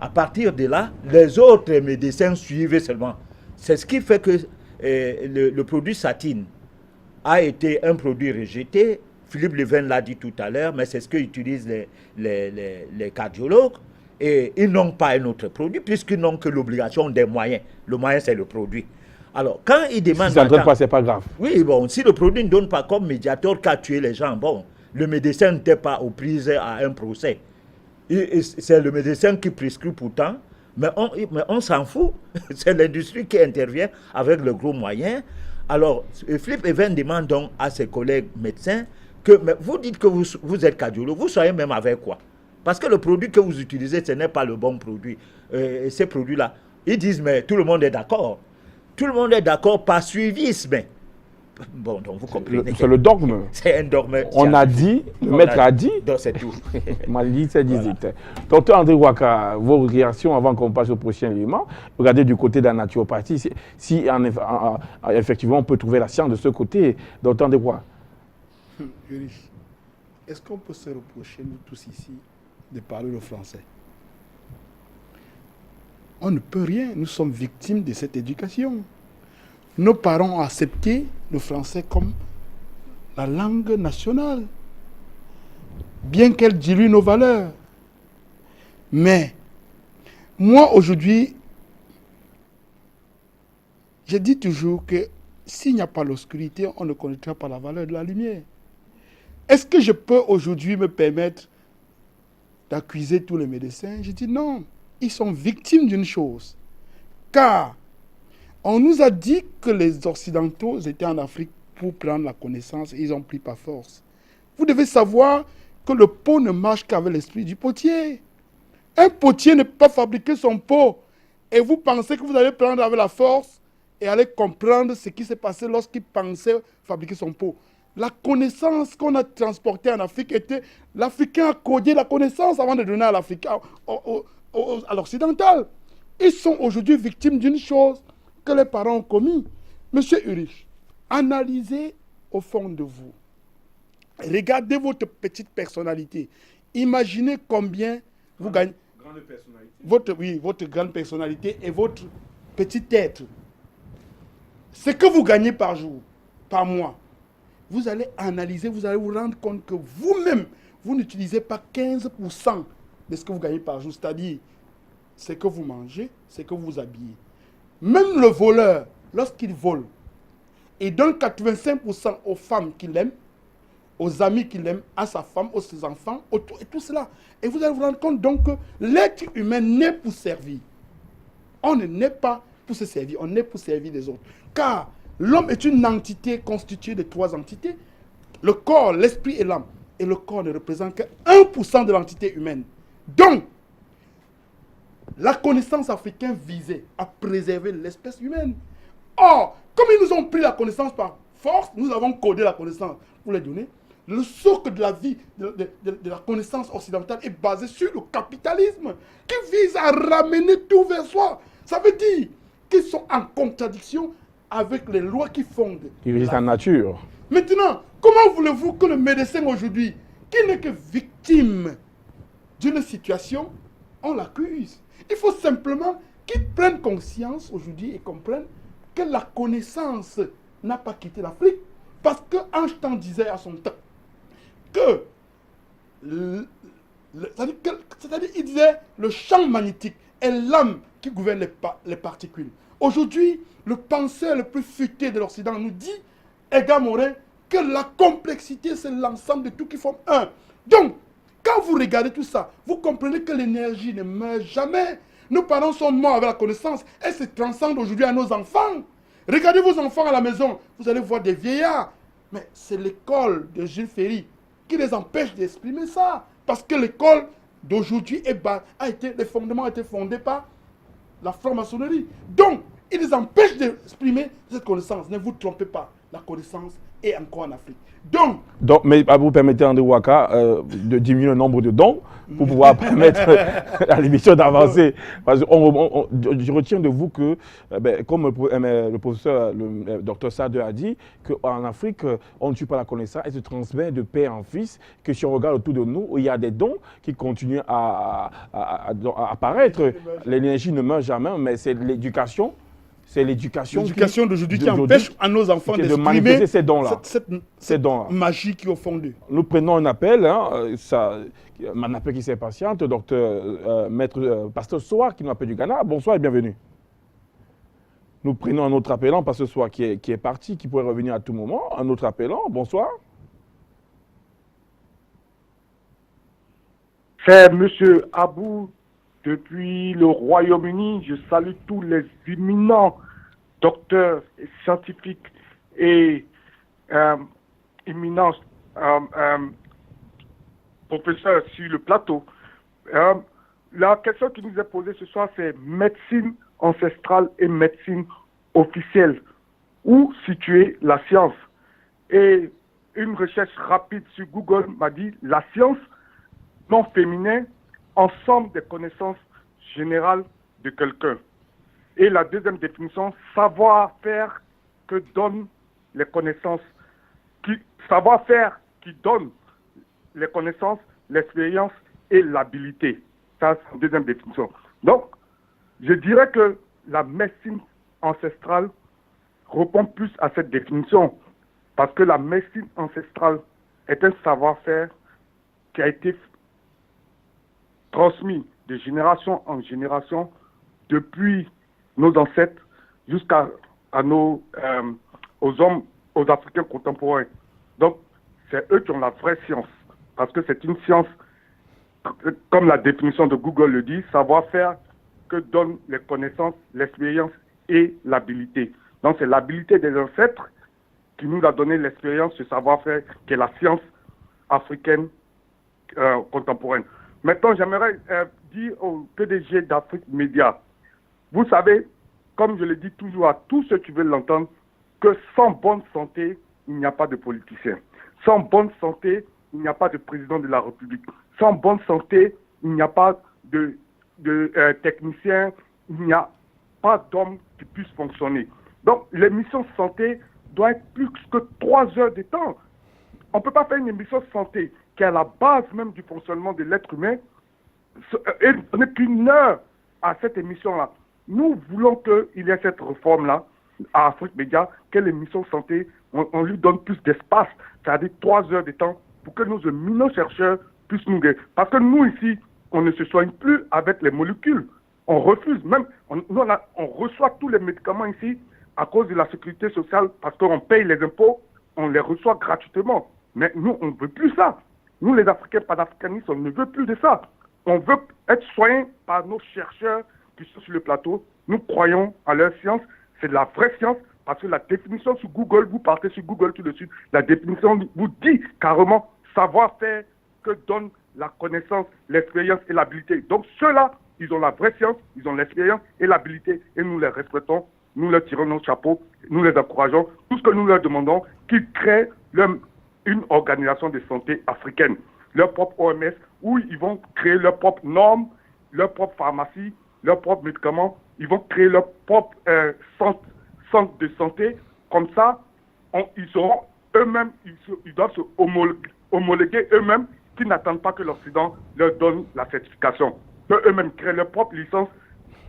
à partir de là, les autres médecins suivent seulement. C'est ce qui fait que le produit Satine a été un produit rejeté. Philippe Leven l'a dit tout à l'heure, mais c'est ce qu'utilisent les cardiologues. Et ils n'ont pas un autre produit, puisqu'ils n'ont que l'obligation des moyens. Le moyen, c'est le produit. Alors, quand ils demandent... Si ça ne donne pas, ce n'est pas grave. Oui, bon, si le produit ne donne pas comme médiateur qu'a tué les gens, bon, le médecin n'était pas aux prises à un procès. C'est le médecin qui prescrit pourtant, mais on s'en fout. C'est l'industrie qui intervient avec le gros moyen. Alors, Philippe Even demande donc à ses collègues médecins que, mais vous dites que vous êtes cardiologue, vous soyez même avec quoi? Parce que le produit que vous utilisez, ce n'est pas le bon produit. Ces produits-là, ils disent, mais tout le monde est d'accord. Tout le monde est d'accord par suivisme. Bon, donc vous comprenez. C'est le dogme. C'est un dogme. On a dit, le maître a dit. Donc c'est tout. Mali, c'est dit. Docteur André Ouaka, vos réactions avant qu'on passe au prochain élément. Regardez du côté de la naturopathie, si effectivement on peut trouver la science de ce côté. Docteur André Ouaka. Est-ce qu'on peut se reprocher, nous tous ici, de parler le français? On ne peut rien. Nous sommes victimes de cette éducation. Nos parents ont accepté le français comme la langue nationale, bien qu'elle dilue nos valeurs. Mais moi, aujourd'hui, je dis toujours que s'il n'y a pas l'obscurité, on ne connaîtra pas la valeur de la lumière. Est-ce que je peux aujourd'hui me permettre d'accuser tous les médecins? Je dis non, ils sont victimes d'une chose. Car on nous a dit que les Occidentaux étaient en Afrique pour prendre la connaissance et ils ont pris par force. Vous devez savoir que le pot ne marche qu'avec l'esprit du potier. Un potier ne peut pas fabriquer son pot. Et vous pensez que vous allez prendre avec la force et aller comprendre ce qui s'est passé lorsqu'il pensait fabriquer son pot. La connaissance qu'on a transportée en Afrique était... L'Africain a codé la connaissance avant de donner à l'Africain, à l'occidental. Ils sont aujourd'hui victimes d'une chose que les parents ont commis. Monsieur Ulrich, analysez au fond de vous. Regardez votre petite personnalité. Imaginez combien vous gagnez. Grande personnalité. Votre grande personnalité et votre petit être. Ce que vous gagnez par jour, par mois, vous allez analyser, vous allez vous rendre compte que vous-même, vous n'utilisez pas 15% de ce que vous gagnez par jour, c'est-à-dire ce que vous mangez, ce que vous habillez. Même le voleur, lorsqu'il vole, il donne 85% aux femmes qu'il aime, aux amis qu'il aime, à sa femme, aux ses enfants, et tout cela. Et vous allez vous rendre compte donc que l'être humain naît pour servir. On ne naît pas pour se servir, on naît pour servir les autres. Car l'homme est une entité constituée de 3 entités. Le corps, l'esprit et l'âme. Et le corps ne représente que 1% de l'entité humaine. Donc, la connaissance africaine visait à préserver l'espèce humaine. Or, comme ils nous ont pris la connaissance par force, nous avons codé la connaissance pour les donner. Le socle de la vie, de la connaissance occidentale est basé sur le capitalisme qui vise à ramener tout vers soi. Ça veut dire qu'ils sont en contradiction avec les lois qui fondent. Qui régissent la nature. Maintenant, comment voulez-vous que le médecin aujourd'hui, qui n'est que victime d'une situation, on l'accuse? Il faut simplement qu'ils prennent conscience aujourd'hui et comprennent que la connaissance n'a pas quitté l'Afrique. Parce que Einstein disait à son temps que, c'est-à-dire il disait le champ magnétique est l'âme qui gouverne les particules. Aujourd'hui, le penseur le plus futé de l'Occident nous dit, Edgar Morin, que la complexité, c'est l'ensemble de tout qui forme un. Donc, quand vous regardez tout ça, vous comprenez que l'énergie ne meurt jamais. Nos parents sont morts avec la connaissance. Elle se transcende aujourd'hui à nos enfants. Regardez vos enfants à la maison, vous allez voir des vieillards. Mais c'est l'école de Jules Ferry qui les empêche d'exprimer ça. Parce que l'école d'aujourd'hui, les fondements ont été fondés par la franc-maçonnerie. Donc, ils les empêchent d'exprimer cette connaissance. Ne vous trompez pas, la connaissance est encore en Afrique. Donc, mais vous permettez, André Ouaka, de diminuer le nombre de dons pour pouvoir permettre à l'émission d'avancer. Parce que je retiens de vous que, comme le professeur, le docteur Sade a dit, qu'en Afrique, on ne tue pas la connaissance, elle se transmet de père en fils, que si on regarde autour de nous, il y a des dons qui continuent à apparaître. L'énergie ne meurt jamais, mais c'est l'éducation. C'est l'éducation d'aujourd'hui qui empêche à nos enfants de manifester ces dons-là. Cette magie qui est au fond d'eux. Nous prenons un appel, un appel qui s'impatiente, maître Pasteur Soa qui nous appelle du Ghana. Bonsoir et bienvenue. Nous prenons un autre appelant, Pasteur Soa qui est parti, qui pourrait revenir à tout moment. Un autre appelant, bonsoir. C'est M. Abou. Depuis le Royaume-Uni, je salue tous les éminents docteurs et scientifiques et éminents professeurs sur le plateau. La question qui nous est posée ce soir, c'est médecine ancestrale et médecine officielle. Où situer la science? Et une recherche rapide sur Google m'a dit la science non féminin, ensemble des connaissances générales de quelqu'un. Et la deuxième définition, savoir-faire que donnent les connaissances, savoir-faire qui donne les connaissances, l'expérience et l'habilité. Ça, c'est la deuxième définition. Donc, je dirais que la médecine ancestrale répond plus à cette définition, parce que la médecine ancestrale est un savoir-faire qui a été transmis de génération en génération depuis nos ancêtres jusqu'à aux hommes, aux Africains contemporains. Donc, c'est eux qui ont la vraie science, parce que c'est une science, comme la définition de Google le dit, savoir-faire que donnent les connaissances, l'expérience et l'habilité. Donc, c'est l'habilité des ancêtres qui nous a donné l'expérience, ce savoir-faire, qui est la science africaine contemporaine. Maintenant, j'aimerais dire au PDG d'Afrique Média, vous savez, comme je le dis toujours à tous ceux qui veulent l'entendre, que sans bonne santé, il n'y a pas de politicien. Sans bonne santé, il n'y a pas de président de la République. Sans bonne santé, il n'y a pas de de techniciens, il n'y a pas d'hommes qui puissent fonctionner. Donc, l'émission santé doit être plus que 3 heures de temps. On ne peut pas faire une émission santé qui est à la base même du fonctionnement de l'être humain et donner qu'une heure à cette émission-là. Nous voulons qu'il y ait cette réforme-là à Afrique Média, que l'émission santé, on lui donne plus d'espace, c'est-à-dire 3 heures de temps pour que nos éminents chercheurs puissent nous guérir. Parce que nous ici, on ne se soigne plus avec les molécules. On refuse, même, on reçoit tous les médicaments ici à cause de la sécurité sociale, parce qu'on paye les impôts, on les reçoit gratuitement. Mais nous, on ne veut plus ça. Nous, les Africains panafricanistes, on ne veut plus de ça. On veut être soignés par nos chercheurs qui sont sur le plateau. Nous croyons à leur science. C'est de la vraie science, parce que la définition sur Google, vous partez sur Google tout de suite, la définition vous dit carrément savoir-faire que donne la connaissance, l'expérience et l'habilité. Donc ceux-là, ils ont la vraie science, ils ont l'expérience et l'habilité, et nous les respectons, nous leur tirons nos chapeaux, nous les encourageons. Tout ce que nous leur demandons, qu'ils créent une organisation de santé africaine, leur propre OMS, où ils vont créer leurs propres normes, leurs propres pharmacies, leurs propres médicaments, ils vont créer leur propre centre de santé. Comme ça, ils seront eux-mêmes, ils doivent se homologuer eux-mêmes, qui n'attendent pas que l'Occident leur donne la certification. Eux-mêmes créent leur propre licence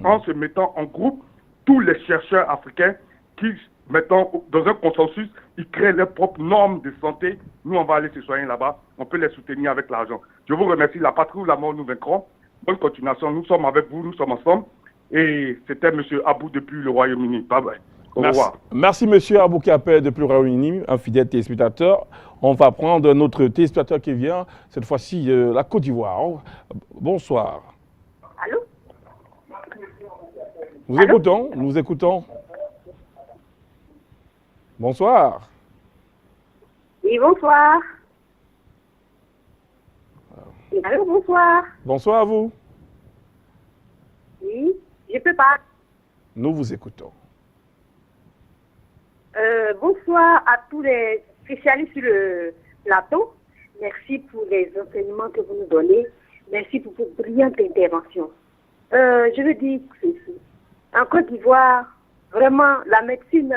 en se mettant en groupe, tous les chercheurs africains qui, mettant dans un consensus, ils créent leurs propres normes de santé. Nous, on va aller se soigner là-bas. On peut les soutenir avec l'argent. Je vous remercie. La patrie ou la mort, nous vaincrons. Bonne continuation. Nous sommes avec vous, nous sommes ensemble. Et c'était M. Abou depuis le Royaume-Uni. Bye bye. Au revoir. Merci M. Abou Kapé depuis le Royaume-Uni, un fidèle téléspectateur. On va prendre notre téléspectateur qui vient, cette fois-ci de la Côte d'Ivoire. Bonsoir. Allô? Nous écoutons, nous écoutons. Bonsoir. Oui, bonsoir. Allô, bonsoir. Bonsoir à vous. Oui, je peux pas. Nous vous écoutons. Bonsoir à tous les spécialistes sur le plateau. Merci pour les enseignements que vous nous donnez. Merci pour vos brillantes interventions. Je veux dire ceci. En Côte d'Ivoire, vraiment, la médecine,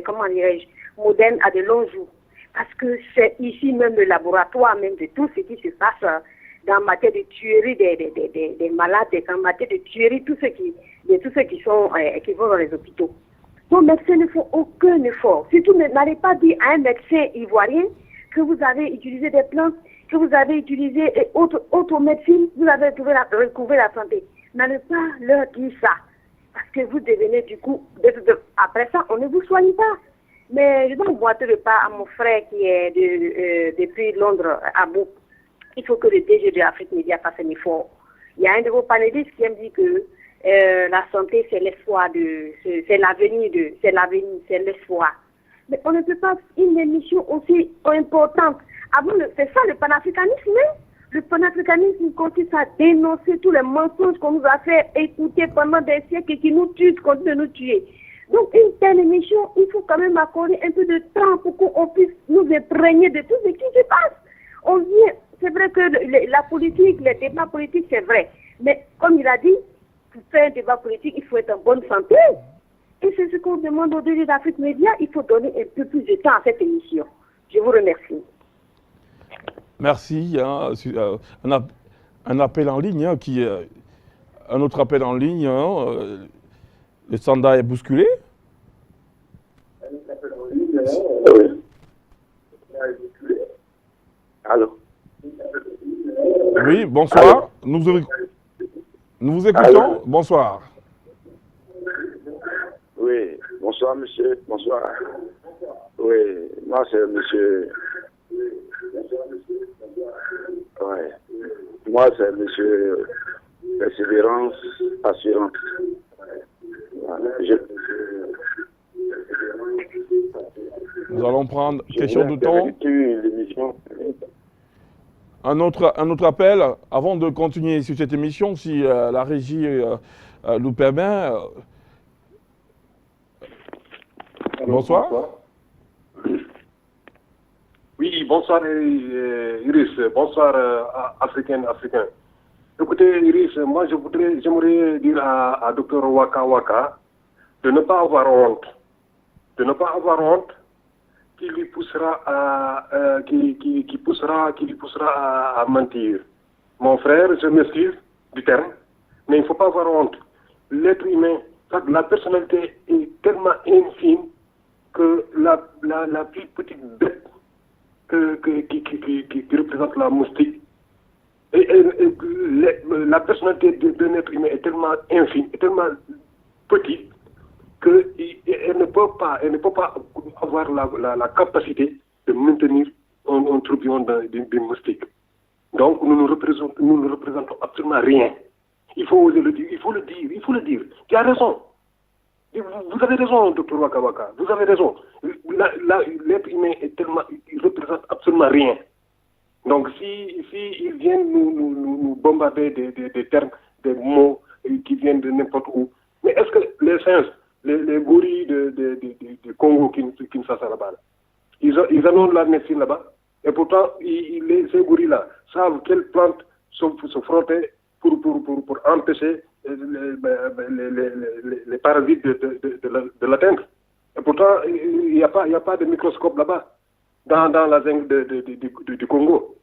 comment dirais-je, moderne a de longs jours. Parce que c'est ici même le laboratoire même de tout ce qui se passe dans matière de tuerie des malades, en matière de tuerie, tous ceux qui vont dans les hôpitaux. Nos médecins ne font aucun effort. Surtout, n'allez pas dire à un médecin ivoirien que vous avez utilisé des plantes, que vous avez utilisé autre médecine, vous avez recouvert la santé. N'allez pas leur dire ça. Parce que vous devenez du coup, après ça, on ne vous soigne pas. Mais je dois boiter le pas à mon frère qui est depuis Londres, à Bouk. Il faut que le DG de Afrique Média fasse un effort. Il y a un de vos panélistes qui aime dire que la santé, c'est l'espoir c'est l'avenir c'est l'espoir. Mais on ne peut pas une émission aussi importante. C'est ça le panafricanisme, hein? Le panafricanisme consiste à dénoncer tous les mensonges qu'on nous a fait écouter pendant des siècles et qui nous tuent, qui continuent de nous tuer. Donc, une telle émission, il faut quand même accorder un peu de temps pour qu'on puisse nous imprégner de tout ce qui se passe. On vient, c'est vrai que la politique, les débats politiques, c'est vrai. Mais comme il a dit, pour faire un débat politique, il faut être en bonne santé. Et c'est ce qu'on demande au DG d'Afrique Média. Il faut donner un peu plus de temps à cette émission. Je vous remercie. Merci. Un appel en ligne, un autre appel en ligne. Le standard est bousculé. Oui. Allô. Oui, bonsoir. Nous vous écoutons. Allô. Bonsoir. Oui, bonsoir monsieur. Bonsoir. Oui, moi c'est monsieur. Ouais. Moi c'est monsieur Persévérance Assurance. Voilà. Nous allons prendre question de temps. Un autre appel, avant de continuer sur cette émission, si la régie nous permet. Bonsoir. Oui, bonsoir Iris, bonsoir Africain. Écoutez, Iris, moi j'aimerais dire à Dr Waka Waka de ne pas avoir honte. De ne pas avoir honte qui lui poussera qui lui poussera à mentir. Mon frère, je m'excuse du terme, mais il ne faut pas avoir honte. L'être humain, la personnalité est tellement infime que la plus petite bête qui représente la moustique, la personnalité d'un être humain est tellement infime, est tellement petite qu'elle ne peut pas avoir la capacité de maintenir un tourbillon d'une moustique. Donc nous ne représentons absolument rien. Il faut oser le dire, il faut le dire. Tu as raison. Vous avez raison, Dr Waka Waka. Vous avez raison. L'être humain est tellement, il représente absolument rien. Donc si ils viennent nous bombarder des termes, des mots qui viennent de n'importe où, mais est-ce que les singes, les gorilles du Congo qui ne sont pas là-bas, ils en ont la médecine là-bas, et pourtant ces gorilles-là savent quelles plantes se frotter pour empêcher les parasites de l'atteindre. Et pourtant, il n'y a pas de microscope là-bas, dans la jungle du Congo.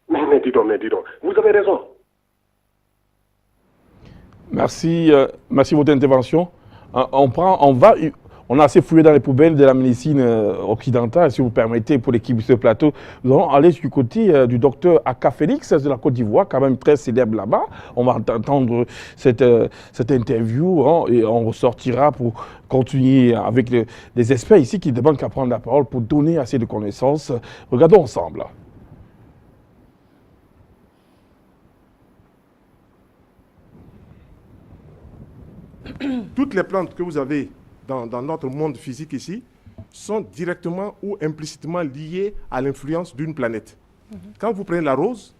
Mais dis donc. Vous avez raison. Merci pour votre intervention. On a assez fouillé dans les poubelles de la médecine occidentale, si vous permettez, pour l'équipe de ce plateau. Nous allons aller du côté du docteur Aka Félix de la Côte d'Ivoire, quand même très célèbre là-bas. On va entendre cette interview et on ressortira pour continuer avec les experts ici qui demandent qu'à prendre la parole pour donner assez de connaissances. Regardons ensemble. Toutes les plantes que vous avez dans notre monde physique ici sont directement ou implicitement liées à l'influence d'une planète. Quand vous prenez la rose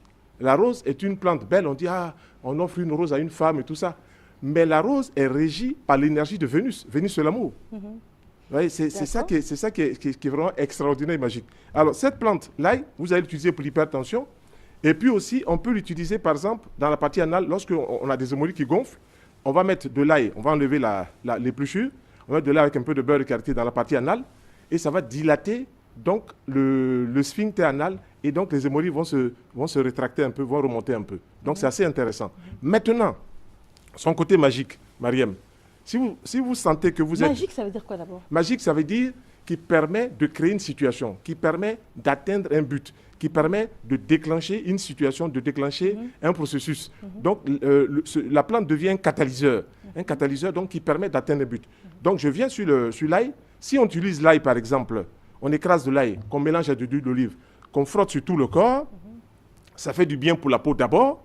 est une plante belle, on dit on offre une rose à une femme et tout ça. Mais la rose est régie par l'énergie de Vénus. Vénus, c'est l'amour. C'est ça qui est vraiment extraordinaire et magique. Alors cette plante, l'ail, vous allez l'utiliser pour l'hypertension. Et puis aussi, on peut l'utiliser par exemple dans la partie anale, lorsqu'on a des hémorroïdes qui gonflent. On va mettre de l'ail, on va enlever l'épluchure, on va mettre de l'ail avec un peu de beurre de karité dans la partie anale et ça va dilater donc le sphincter anal et donc les hémorroïdes vont se rétracter un peu, vont remonter un peu. Donc c'est assez intéressant. Maintenant, son côté magique, Mariam, si vous sentez que vous êtes... Magique, ça veut dire quoi d'abord? Magique, ça veut dire qui permet de créer une situation, qui permet d'atteindre un but, qui permet de déclencher une situation, de déclencher un processus. Donc, la plante devient un catalyseur donc qui permet d'atteindre un but. Donc, je viens sur l'ail. Si on utilise l'ail, par exemple, on écrase de l'ail, qu'on mélange avec de l'huile d'olive, qu'on frotte sur tout le corps, ça fait du bien pour la peau d'abord,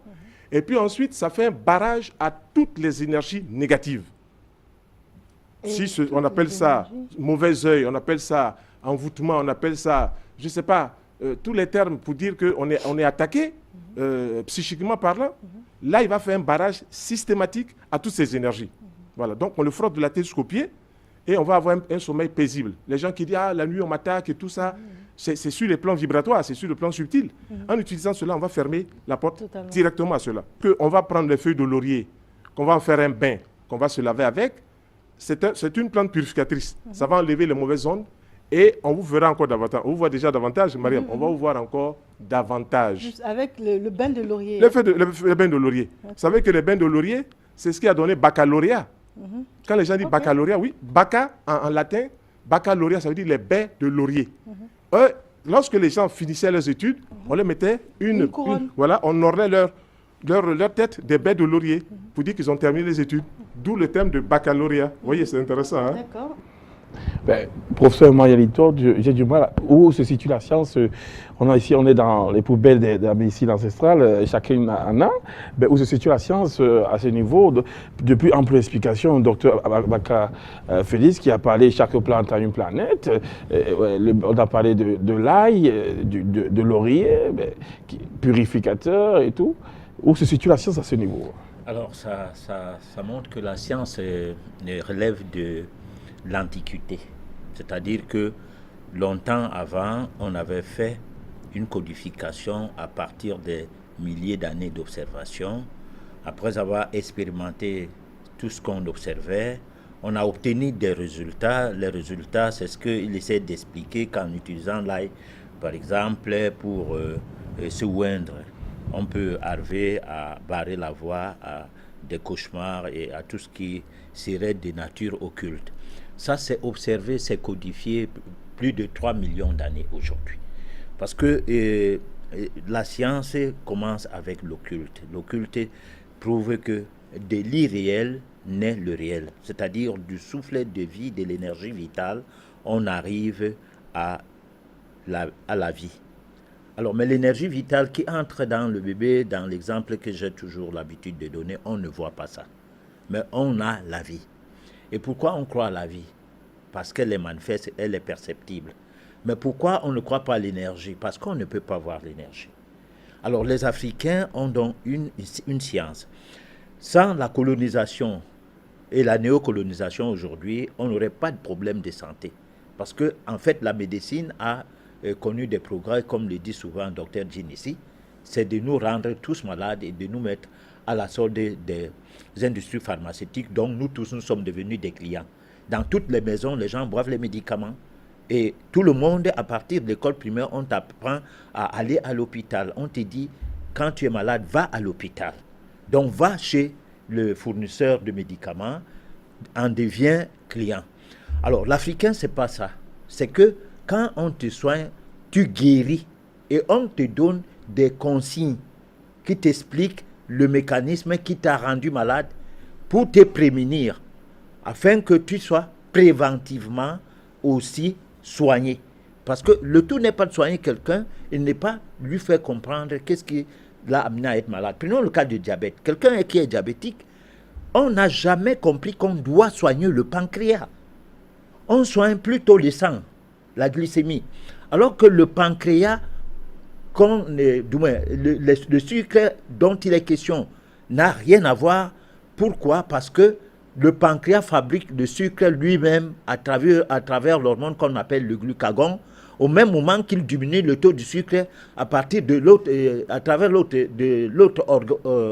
et puis ensuite, ça fait un barrage à toutes les énergies négatives. On appelle ça mauvais œil, on appelle ça envoûtement, on appelle ça, je ne sais pas, tous les termes pour dire qu'on est attaqué, psychiquement parlant. Là, il va faire un barrage systématique à toutes ces énergies. Voilà, donc on le frotte de la tête jusqu'aux pieds et on va avoir un sommeil paisible. Les gens qui disent « Ah, la nuit, on m'attaque et tout ça », c'est sur les plans vibratoires, c'est sur le plan subtil. En utilisant cela, on va fermer la porte directement à cela. On va prendre les feuilles de laurier, qu'on va en faire un bain, qu'on va se laver avec. C'est une plante purificatrice. Ça va enlever les mauvaises ondes et on vous verra encore davantage. On vous voit déjà davantage, Mariam. On va vous voir encore davantage. Juste avec le bain de laurier. Le bain de laurier. Vous savez que le bain de laurier, c'est ce qui a donné baccalauréat. Quand les gens disent baccalauréat, oui, bacca en latin, baccalauréat, ça veut dire les bains de laurier. Lorsque les gens finissaient leurs études, on leur mettait une couronne. Voilà, on ornait leur tête des baies de laurier pour dire qu'ils ont terminé les études. D'où le thème de baccalauréat. Vous voyez, c'est intéressant. Hein? D'accord. Professeur Marialito, j'ai du mal. Où se situe la science? On est dans les poubelles de la médecine ancestrale, chacun en a. Où se situe la science à ce niveau? Depuis ample explication, docteur Aka Félix qui a parlé chaque plante a une planète. On a parlé de l'ail, de laurier, purificateur et tout. Où se situe la science à ce niveau? Alors, ça montre que la science relève de l'Antiquité. C'est-à-dire que longtemps avant, on avait fait une codification à partir des milliers d'années d'observation après avoir expérimenté tout ce qu'on observait, on a obtenu des résultats. Les résultats, c'est ce qu'il essaie d'expliquer qu'en utilisant l'ail, par exemple, pour se oindre, on peut arriver à barrer la voie à des cauchemars et à tout ce qui serait de nature occulte. Ça, c'est observé, c'est codifié plus de 3 millions d'années aujourd'hui. Parce que la science commence avec l'occulte. L'occulte prouve que de l'irréel naît le réel. C'est-à-dire du soufflet de vie, de l'énergie vitale, on arrive à la vie. Alors, mais l'énergie vitale qui entre dans le bébé, dans l'exemple que j'ai toujours l'habitude de donner, on ne voit pas ça. Mais on a la vie. Et pourquoi on croit à la vie? Parce qu'elle est manifeste, elle est perceptible. Mais pourquoi on ne croit pas à l'énergie? Parce qu'on ne peut pas voir l'énergie. Alors, les Africains ont donc une science. Sans la colonisation et la néocolonisation aujourd'hui, on n'aurait pas de problème de santé. Parce que, en fait, la médecine a connu des progrès, comme le dit souvent le docteur Jean ici, c'est de nous rendre tous malades et de nous mettre à la solde des industries pharmaceutiques dont nous tous nous sommes devenus des clients. Dans toutes les maisons, les gens boivent les médicaments et tout le monde, à partir de l'école primaire, on t'apprend à aller à l'hôpital. On te dit, quand tu es malade, va à l'hôpital. Donc va chez le fournisseur de médicaments, en devient client. Alors l'Africain, c'est pas ça. C'est que quand on te soigne, tu guéris et on te donne des consignes qui t'expliquent le mécanisme qui t'a rendu malade pour te prémunir, afin que tu sois préventivement aussi soigné. Parce que le tout n'est pas de soigner quelqu'un, il n'est pas lui faire comprendre qu'est-ce qui l'a amené à être malade. Prenons le cas du diabète. Quelqu'un qui est diabétique, on n'a jamais compris qu'on doit soigner le pancréas. On soigne plutôt le sang, la glycémie. Alors que le pancréas, le sucre dont il est question n'a rien à voir. Pourquoi? Parce que le pancréas fabrique le sucre lui-même à travers l'hormone qu'on appelle le glucagon, au même moment qu'il diminue le taux du sucre à partir de l'autre, à travers l'autre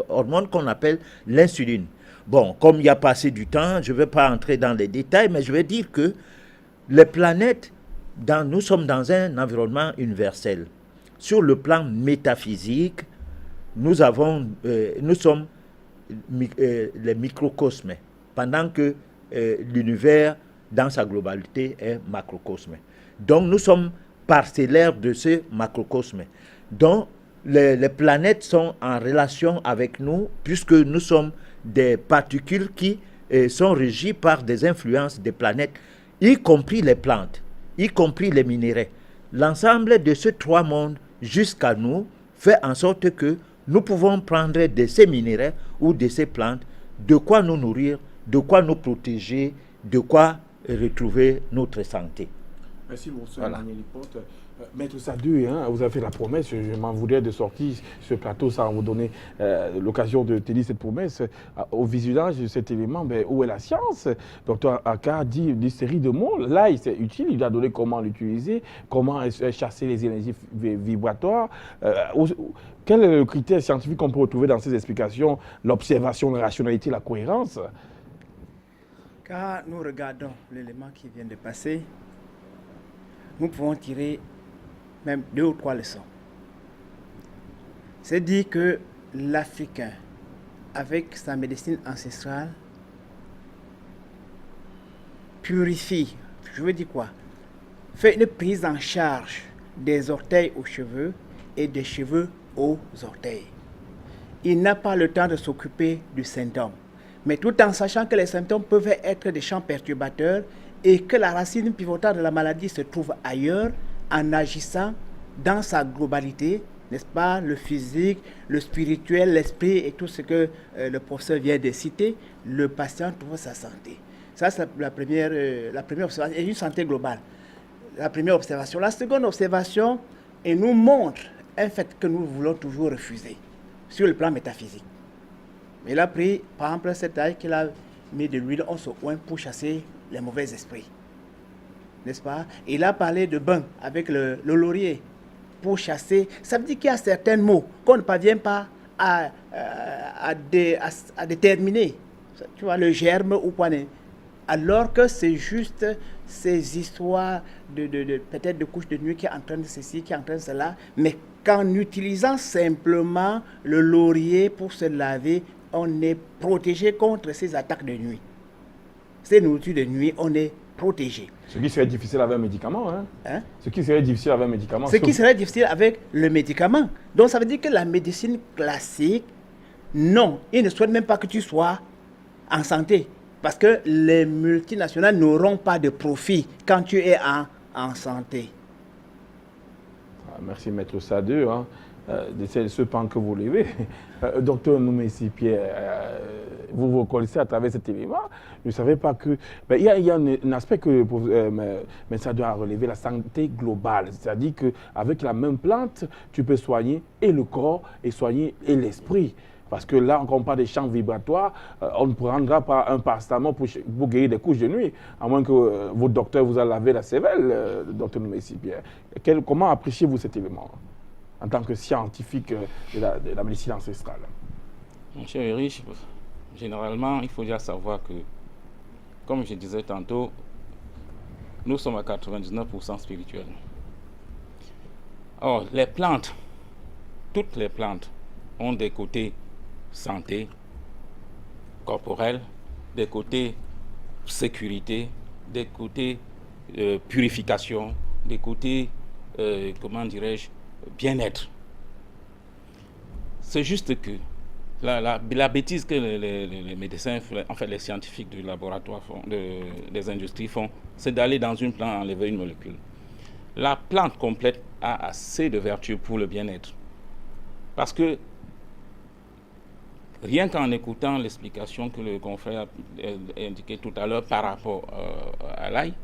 hormone qu'on appelle l'insuline. Bon, comme il y a passé du temps, je ne vais pas entrer dans les détails, mais je vais dire que les planètes, nous sommes dans un environnement universel. Sur le plan métaphysique, nous sommes les microcosmes, pendant que l'univers, dans sa globalité, est macrocosme. Donc, nous sommes parcellaires de ce macrocosme. Donc, les planètes sont en relation avec nous, puisque nous sommes des particules qui sont régies par des influences des planètes, y compris les plantes, y compris les minéraux. L'ensemble de ces trois mondes jusqu'à nous fait en sorte que nous pouvons prendre de ces minéraux ou de ces plantes, de quoi nous nourrir, de quoi nous protéger, de quoi retrouver notre santé. Merci, bonsoir, Daniel Lipote. Maître Sadhu, vous avez fait la promesse, je m'en voudrais de sortir ce plateau sans vous donner l'occasion de tenir cette promesse. Au visionnage de cet élément, où est la science? Docteur Aka dit une série de mots. Là, c'est utile, il a donné comment l'utiliser, comment chasser les énergies vibratoires. Quel est le critère scientifique qu'on peut retrouver dans ces explications? L'observation, la rationalité, la cohérence? Quand nous regardons l'élément qui vient de passer, nous pouvons tirer même 2 ou 3 leçons. C'est dire que l'Africain, avec sa médecine ancestrale, purifie, je veux dire quoi? Fait une prise en charge des orteils aux cheveux et des cheveux aux orteils. Il n'a pas le temps de s'occuper du symptôme, mais tout en sachant que les symptômes peuvent être des champs perturbateurs et que la racine pivotale de la maladie se trouve ailleurs, en agissant dans sa globalité, n'est-ce pas, le physique, le spirituel, l'esprit et tout ce que le professeur vient de citer, le patient trouve sa santé. Ça, c'est la première observation, et une santé globale. La première observation. La seconde observation, elle nous montre un fait que nous voulons toujours refuser, sur le plan métaphysique. Il a pris, par exemple, cette taille qu'il a mis de l'huile, on se oint pour chasser les mauvais esprits. N'est-ce pas? Il a parlé de bain avec le laurier pour chasser. Ça veut dire qu'il y a certains mots qu'on ne parvient pas à déterminer, tu vois, le germe ou quoi. Alors que c'est juste ces histoires peut-être de couches de nuit qui entraînent ceci, qui entraînent cela, mais qu'en utilisant simplement le laurier pour se laver, on est protégé contre ces attaques de nuit. Ces nourritures de nuit, on est protégé. Ce qui serait difficile avec un médicament. Ce qui serait difficile avec un médicament. Ce qui serait difficile avec le médicament. Donc ça veut dire que la médecine classique, non, il ne souhaite même pas que tu sois en santé. Parce que les multinationales n'auront pas de profit quand tu es en santé. Merci Maître Sadeu, de ce pan que vous levez. Docteur Noumé-Sipierre, vous vous reconnaissez à travers cet événement. Je ne savais pas que... Il y a un aspect que M. Sadeu a relevé, la santé globale. C'est-à-dire qu'avec la même plante, tu peux soigner et le corps et soigner et l'esprit. Parce que là, quand on parle des champs vibratoires, on ne prendra pas un paracétamol pour guérir des couches de nuit, à moins que votre docteur vous a lavé la cervelle, docteur Noumé-Sipierre. Comment appréciez-vous cet événement en tant que scientifique de la médecine ancestrale? Mon cher Erich, généralement, il faut déjà savoir que, comme je disais tantôt, nous sommes à 99% spirituels. Or, les plantes, toutes les plantes, ont des côtés santé corporelle, des côtés sécurité, des côtés purification, des côtés, comment dirais-je, bien-être. C'est juste que la bêtise que les médecins, en fait les scientifiques du laboratoire font, des industries font, c'est d'aller dans une plante enlever une molécule. La plante complète a assez de vertus pour le bien-être. Parce que rien qu'en écoutant l'explication que le confrère a indiquée tout à l'heure par rapport à l'ail,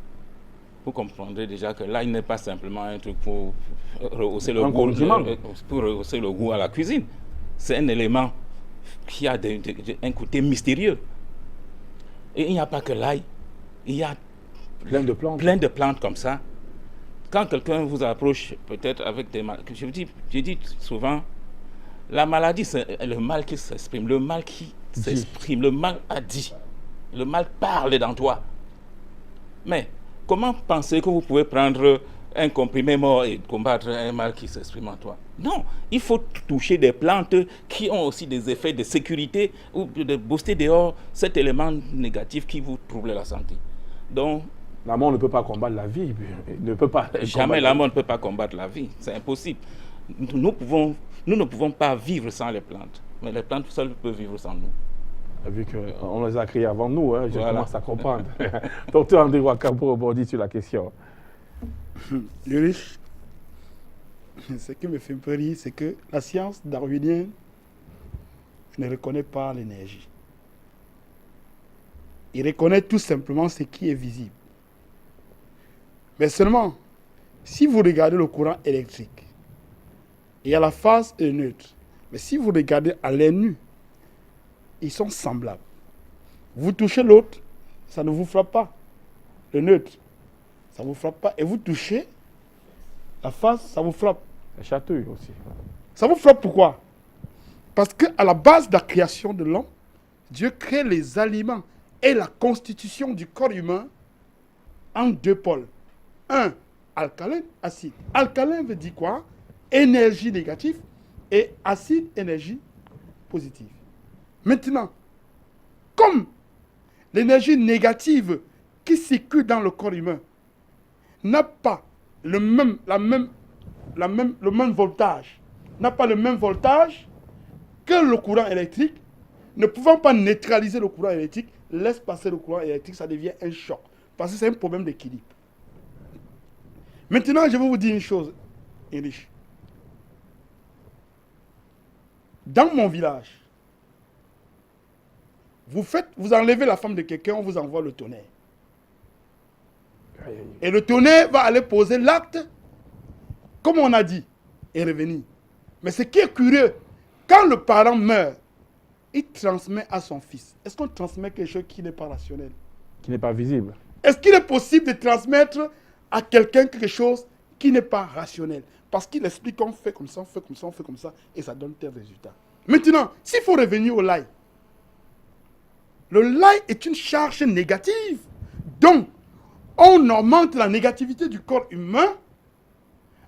vous comprendrez déjà que l'ail n'est pas simplement un truc pour rehausser le goût à la cuisine. C'est un élément qui a un côté mystérieux. Et il n'y a pas que l'ail, il y a plein de plantes comme ça. Quand quelqu'un vous approche peut-être avec des maladies, je dis souvent, la maladie, c'est le mal qui s'exprime. Le mal qui s'exprime, le mal a dit. Le mal parle dans toi. Mais comment penser que vous pouvez prendre un comprimé mort et combattre un mal qui s'exprime en toi? Non, il faut toucher des plantes qui ont aussi des effets de sécurité ou de booster dehors cet élément négatif qui vous trouble la santé. Donc, la mort ne peut pas combattre la vie. Jamais la mort ne peut pas combattre la vie. C'est impossible. Nous ne pouvons pas vivre sans les plantes, mais les plantes seules peuvent vivre sans nous. Vu qu'on les a créées avant nous, je commence à comprendre. Docteur André Ouaka, pour rebondir sur la question. Ulrich, ce qui me fait un peu rire, c'est que la science darwinienne ne reconnaît pas l'énergie. Il reconnaît tout simplement ce qui est visible. Mais seulement, si vous regardez le courant électrique, il y a la phase et le neutre. Mais si vous regardez à l'œil nu, ils sont semblables. Vous touchez l'autre, ça ne vous frappe pas. Le neutre, ça ne vous frappe pas. Et vous touchez la phase, ça vous frappe. Ça chatouille aussi. Ça vous frappe pourquoi? Parce qu'à la base de la création de l'homme, Dieu crée les aliments et la constitution du corps humain en deux pôles. Un, alcalin, acide. Alcalin veut dire quoi? Énergie négative et acide, énergie positive. Maintenant, comme l'énergie négative qui circule dans le corps humain n'a pas le même voltage, n'a pas le même voltage que le courant électrique, ne pouvant pas neutraliser le courant électrique, laisse passer le courant électrique, ça devient un choc. Parce que c'est un problème d'équilibre. Maintenant, je vais vous dire une chose, Erich. Dans mon village, vous enlevez la femme de quelqu'un, on vous envoie le tonnerre. Et le tonnerre va aller poser l'acte, comme on a dit, et revenir. Mais ce qui est curieux, quand le parent meurt, il transmet à son fils. Est-ce qu'on transmet quelque chose qui n'est pas rationnel? Qui n'est pas visible. Est-ce qu'il est possible de transmettre à quelqu'un quelque chose qui n'est pas rationnel? Parce qu'il explique qu'on fait comme ça, on fait comme ça, on fait comme ça, et ça donne tel résultat. Maintenant, s'il faut revenir au l'ail, le l'ail est une charge négative. Donc, on augmente la négativité du corps humain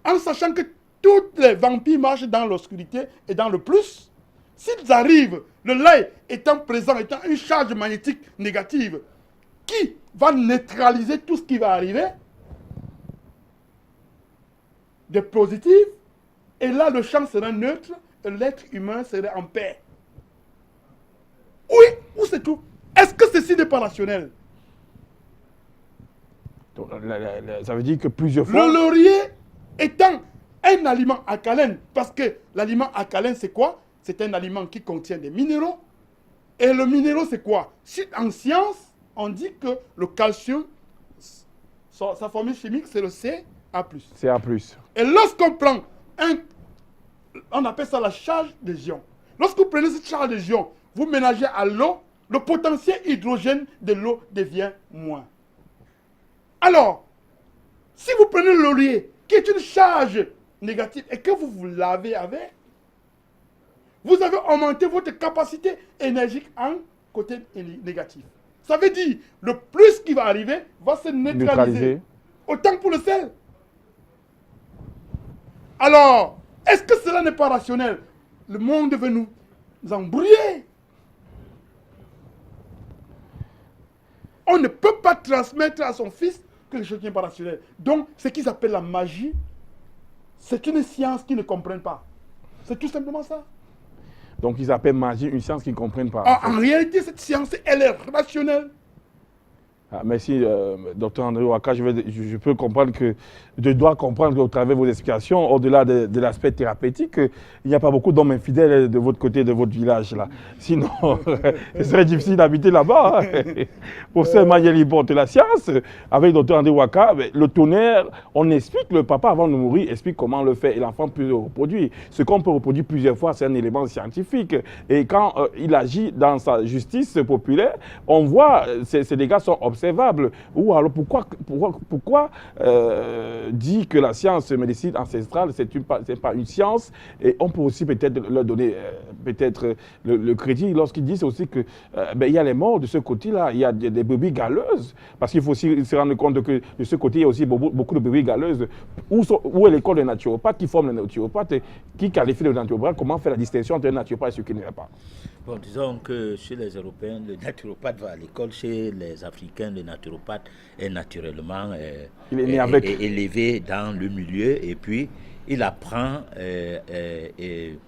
en sachant que tous les vampires marchent dans l'obscurité et dans le plus. S'ils arrivent, le l'ail étant présent, étant une charge magnétique négative qui va neutraliser tout ce qui va arriver, de positif, et là le champ sera neutre et l'être humain serait en paix. Oui, ou c'est tout. Est-ce que ceci n'est pas rationnel? Donc, ça veut dire que plusieurs fois... Le laurier étant un aliment alcalin, parce que l'aliment alcalin c'est quoi? C'est un aliment qui contient des minéraux. Et le minéraux c'est quoi? En science, on dit que le calcium, sa formule chimique c'est le Ca+. Ca+. Et lorsqu'on prend on appelle ça la charge des ions. Lorsque vous prenez cette charge des ions, vous mélangez à l'eau, le potentiel hydrogène de l'eau devient moins. Alors, si vous prenez le laurier, qui est une charge négative, et que vous vous lavez avec, vous avez augmenté votre capacité énergique en côté négatif. Ça veut dire, le plus qui va arriver va se neutraliser. Autant pour le sel. Alors, est-ce que cela n'est pas rationnel? Le monde veut nous embrouiller. On ne peut pas transmettre à son fils quelque chose qui n'est pas rationnel. Donc, ce qu'ils appellent la magie, c'est une science qu'ils ne comprennent pas. C'est tout simplement ça. Donc, ils appellent magie une science qu'ils ne comprennent pas. En réalité, cette science, elle est rationnelle. Ah, merci, Dr André Ouaka. Je peux comprendre que je dois comprendre qu'au travers de vos explications, au-delà de l'aspect thérapeutique, il n'y a pas beaucoup d'hommes infidèles de votre côté, de votre village là. Sinon, ce serait difficile d'habiter là-bas. Pour ce Mayeli porte la science, avec Dr André Ouaka, le tonnerre, on explique, le papa avant de mourir explique comment le fait et l'enfant peut le reproduire. Ce qu'on peut reproduire plusieurs fois, c'est un élément scientifique. Et quand il agit dans sa justice populaire, on voit ces dégâts sont observables. Ou alors pourquoi dit que la science médecine ancestrale, c'est pas une science, et on peut aussi peut-être leur donner le crédit lorsqu'ils disent aussi que il y a les morts de ce côté-là, il y a des brebis galeuses, parce qu'il faut aussi se rendre compte que de ce côté, il y a aussi beaucoup de brebis galeuses. Où est l'école des naturopathes qui forment les naturopathes, qui qualifient les naturopathes? Comment faire la distinction entre un naturopathe et ce qui ne l'est pas? Bon, disons que chez les Européens, le naturopathe va à l'école, chez les Africains, le naturopathe est naturellement élevé dans le milieu, et puis il apprend dès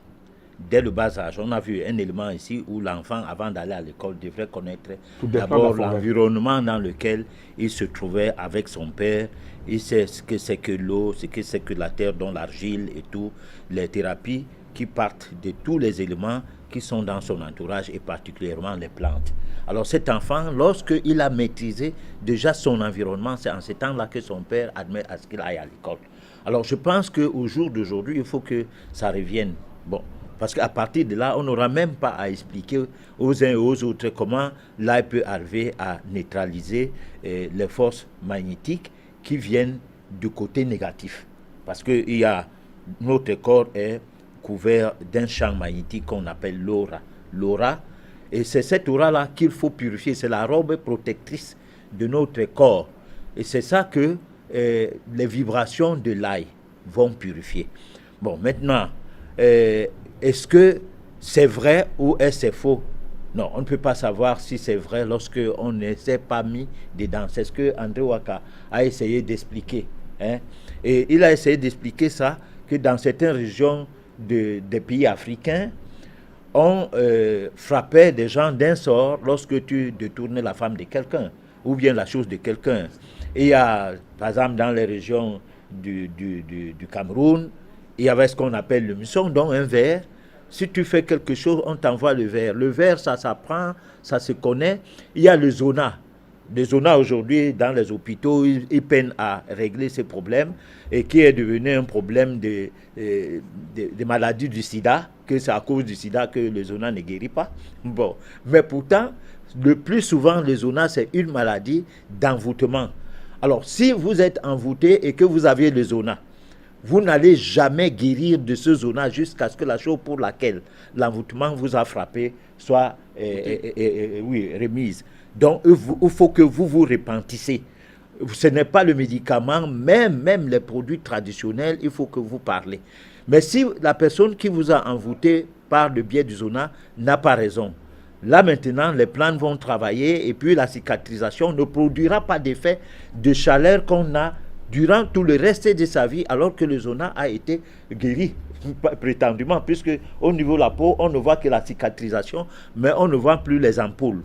le bas âge. On a vu un élément ici où l'enfant, avant d'aller à l'école, devrait connaître d'abord l'environnement dans lequel il se trouvait avec son père. Il sait ce que c'est que l'eau, ce que c'est que la terre, dont l'argile et tout, les thérapies qui partent de tous les éléments qui sont dans son entourage, et particulièrement les plantes. Alors cet enfant, lorsqu'il a maîtrisé déjà son environnement, c'est en ce temps-là que son père admet à ce qu'il aille à l'école. Alors je pense qu'au jour d'aujourd'hui, il faut que ça revienne. Bon, parce qu'à partir de là, on n'aura même pas à expliquer aux uns et aux autres comment l'ail peut arriver à neutraliser les forces magnétiques qui viennent du côté négatif. Parce que notre corps est couvert d'un champ magnétique qu'on appelle l'aura. L'aura, et c'est cette aura-là qu'il faut purifier. C'est la robe protectrice de notre corps. Et c'est ça que les vibrations de l'ail vont purifier. Bon, maintenant, est-ce que c'est vrai ou est-ce faux? Non, on ne peut pas savoir si c'est vrai lorsqu'on ne s'est pas mis dedans. C'est ce que André Ouaka a essayé d'expliquer. Hein? Et il a essayé d'expliquer ça, que dans certaines régions des pays africains, on frappait des gens d'un sort lorsque tu détournais la femme de quelqu'un ou bien la chose de quelqu'un. Et il y a, par exemple, dans les régions du Cameroun, il y avait ce qu'on appelle le musson, donc un verre. Si tu fais quelque chose, on t'envoie le verre. Le verre, ça s'apprend, ça se connaît. Il y a le zona. Le zona, aujourd'hui, dans les hôpitaux, ils peinent à régler ces problèmes, et qui est devenu un problème de maladies du sida, que c'est à cause du sida que le zona ne guérit pas. Bon. Mais pourtant, le plus souvent, le zona, c'est une maladie d'envoûtement. Alors, si vous êtes envoûté et que vous aviez le zona, vous n'allez jamais guérir de ce zonage jusqu'à ce que la chose pour laquelle l'envoûtement vous a frappé soit remise. Donc, il faut que vous vous repentissez. Ce n'est pas le médicament, même les produits traditionnels, il faut que vous parlez. Mais si la personne qui vous a envoûté par le biais du zonage n'a pas raison, là maintenant, les plantes vont travailler et puis la cicatrisation ne produira pas d'effet de chaleur qu'on a durant tout le reste de sa vie, alors que le zonage a été guéri prétendument, puisque au niveau de la peau, on ne voit que la cicatrisation, mais on ne voit plus les ampoules.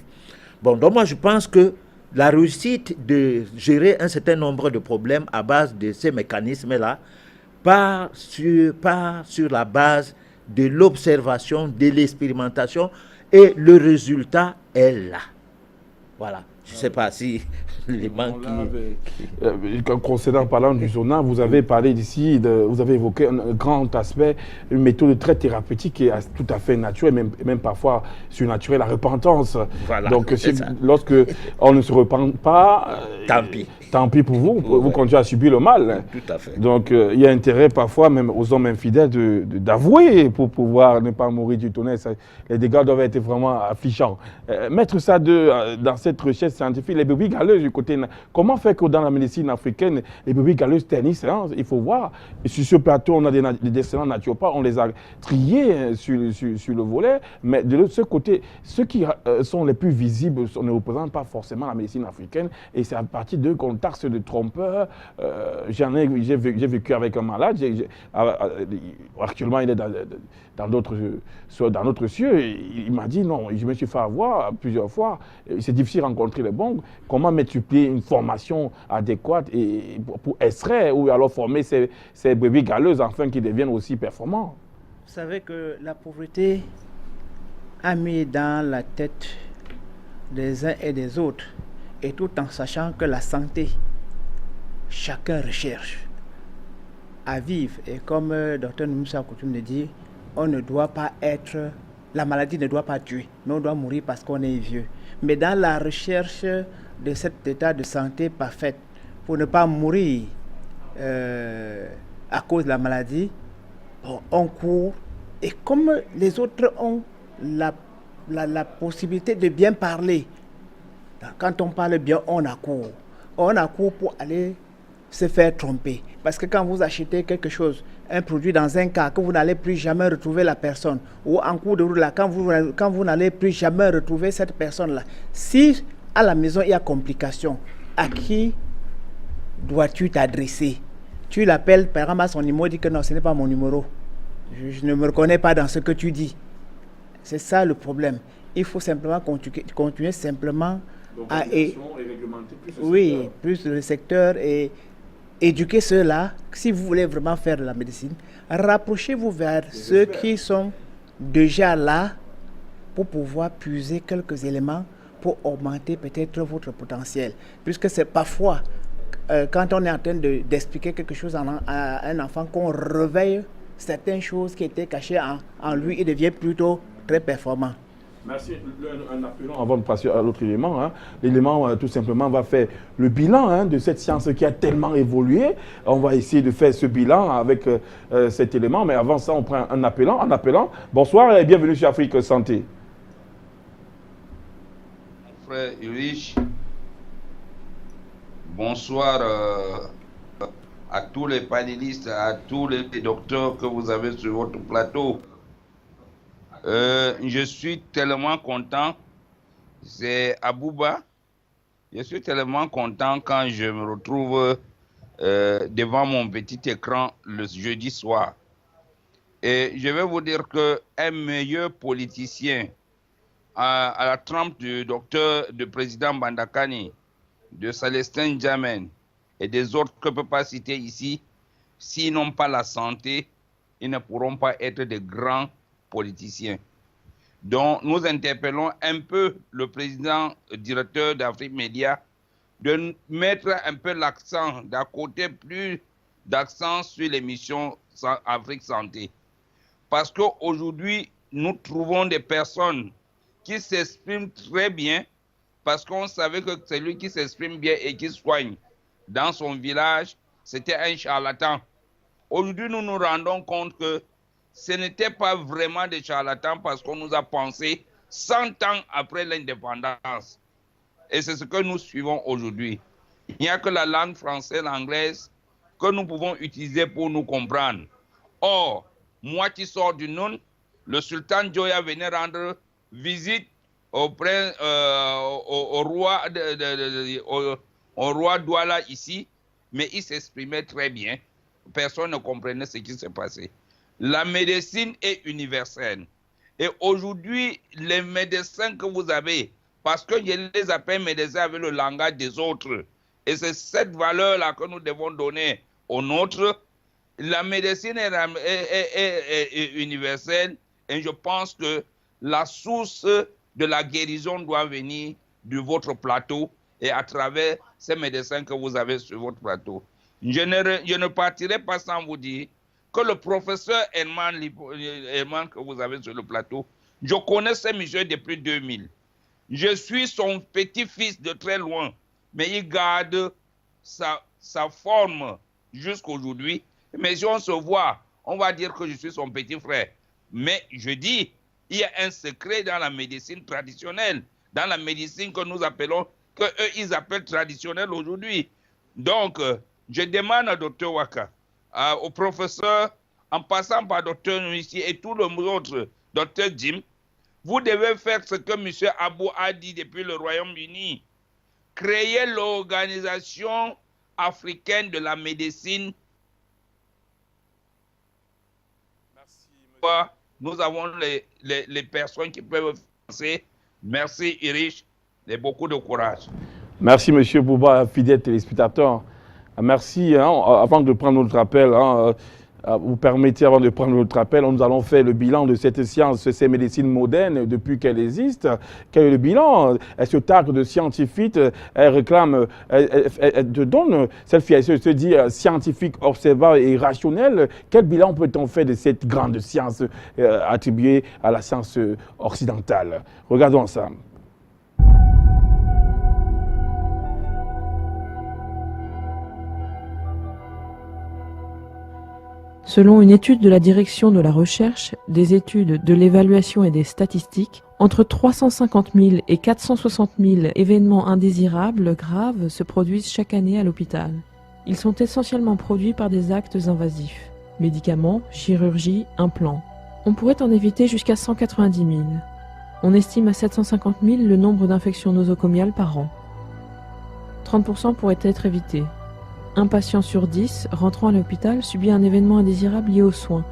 Bon, donc moi je pense que la réussite de gérer un certain nombre de problèmes à base de ces mécanismes-là, pas sur la base de l'observation, de l'expérimentation, et le résultat est là. Voilà. Je ne sais pas si les manques concernant parlant du zonage, vous avez parlé d'ici, vous avez évoqué un grand aspect, une méthode très thérapeutique qui est tout à fait naturelle, même parfois surnaturelle, la repentance. Voilà, donc lorsque on ne se repent pas, tant pis pour vous, vous continuez à subir le mal. Tout à fait. Donc il y a intérêt parfois même aux hommes infidèles d'avouer pour pouvoir ne pas mourir du tonnerre. Les dégâts doivent être vraiment affligeants. Mettre ça dans cette recherche scientifique, les brebis galeuses du côté... Comment faire que dans la médecine africaine, les brebis galeuses ternissent, hein? Il faut voir. Et sur ce plateau, on a des excellents naturopathes, on les a triés sur le volet, mais de l'autre côté, ceux qui sont les plus visibles ne représentent pas forcément la médecine africaine, et c'est à partir d'eux qu'on taxe de trompeurs. J'ai vécu avec un malade, actuellement il est dans d'autres cieux, et il m'a dit non, je me suis fait avoir plusieurs fois, c'est difficile de rencontrer les bons. Comment multiplier une formation adéquate et pour extraire ou alors former ces brebis galeuses afin qu'ils deviennent aussi performants? Vous savez que la pauvreté a mis dans la tête des uns et des autres, et tout en sachant que la santé, chacun recherche à vivre. Et comme le docteur Noumoussa a coutume de dire, la maladie ne doit pas tuer, mais on doit mourir parce qu'on est vieux. Mais dans la recherche de cet état de santé parfaite, pour ne pas mourir à cause de la maladie, on court. Et comme les autres ont la possibilité de bien parler, quand on parle bien, on accourt. On accourt pour aller se faire tromper. Parce que quand vous achetez quelque chose, un produit dans un cas, que vous n'allez plus jamais retrouver la personne, ou en cours de route, là, quand vous n'allez plus jamais retrouver cette personne-là, si à la maison il y a complication, à qui dois-tu t'adresser? Tu l'appelles, par exemple, à son numéro, dit que non, ce n'est pas mon numéro. Je ne me reconnais pas dans ce que tu dis. C'est ça le problème. Il faut simplement continuer simplement à plus le secteur et éduquer ceux-là. Si vous voulez vraiment faire de la médecine, rapprochez-vous vers ceux qui sont déjà là pour pouvoir puiser quelques éléments pour augmenter peut-être votre potentiel. Puisque c'est parfois, quand on est en train d'expliquer quelque chose à un enfant, qu'on réveille certaines choses qui étaient cachées en lui, il devient plutôt très performant. Merci. Un appelant avant de passer à l'autre élément. Hein. L'élément, tout simplement, va faire le bilan de cette science qui a tellement évolué. On va essayer de faire ce bilan avec cet élément. Mais avant ça, on prend un appelant. Bonsoir et bienvenue sur Afrique Santé. Frère Ulrich, bonsoir à tous les panélistes, à tous les docteurs que vous avez sur votre plateau. Je suis tellement content, c'est Abouba, je suis tellement content quand je me retrouve devant mon petit écran le jeudi soir. Et je vais vous dire qu'un meilleur politicien à la trempe du président Bandakani, de Célestin Djamen et des autres que je ne peux pas citer ici, s'ils n'ont pas la santé, ils ne pourront pas être de grands politiciens. Donc, nous interpellons un peu le président directeur d'Afrique Média de mettre un peu l'accent, d'un côté plus d'accent sur l'émission Afrique Santé. Parce qu'aujourd'hui, nous trouvons des personnes qui s'expriment très bien, parce qu'on savait que celui qui s'exprime bien et qui soigne dans son village, c'était un charlatan. aujourd'hui nous nous rendons compte que ce n'était pas vraiment des charlatans parce qu'on nous a pensé 100 ans après l'indépendance. Et c'est ce que nous suivons aujourd'hui. Il n'y a que la langue française, l'anglaise, que nous pouvons utiliser pour nous comprendre. Or, moi qui sors du Noun, le sultan Joya venait rendre visite au roi Douala ici, mais il s'exprimait très bien. Personne ne comprenait ce qui se passait. La médecine est universelle. Et aujourd'hui, les médecins que vous avez, parce que je les appelle médecins avec le langage des autres, et c'est cette valeur-là que nous devons donner aux nôtres. La médecine est universelle et je pense que la source de la guérison doit venir de votre plateau et à travers ces médecins que vous avez sur votre plateau. Je ne partirai pas sans vous dire que le professeur Herman que vous avez sur le plateau, je connais ce monsieur depuis 2000. Je suis son petit-fils de très loin, mais il garde sa forme jusqu'aujourd'hui. Mais si on se voit, on va dire que je suis son petit frère. Mais je dis, il y a un secret dans la médecine traditionnelle, dans la médecine que nous appelons, que eux ils appellent traditionnelle aujourd'hui. Donc, je demande à Dr Waka, au professeur, en passant par Dr Nuissi et tout le autre, Dr Jim, vous devez faire ce que M. Abou a dit depuis le Royaume-Uni. Créer l'organisation africaine de la médecine. Merci, nous avons les personnes qui peuvent penser. Merci, Irish, et beaucoup de courage. Merci, M. Bouba, fidèle téléspectateur. Merci. Avant de prendre notre appel, vous permettez, avant de prendre notre appel, nous allons faire le bilan de cette science, ces médecines modernes depuis qu'elle existe. Quel est le bilan? Elle se targue de scientifique, elle réclame, elle te donne cette fierté, elle se dit scientifique, observable et rationnel. Quel bilan peut-on faire de cette grande science attribuée à la science occidentale? Regardons ça. Selon une étude de la Direction de la Recherche, des études, de l'évaluation et des statistiques, entre 350 000 et 460 000 événements indésirables graves se produisent chaque année à l'hôpital. Ils sont essentiellement produits par des actes invasifs, médicaments, chirurgie, implants. On pourrait en éviter jusqu'à 190 000. On estime à 750 000 le nombre d'infections nosocomiales par an. 30% pourraient être évités. Un patient sur 10 rentrant à l'hôpital subit un événement indésirable lié aux soins.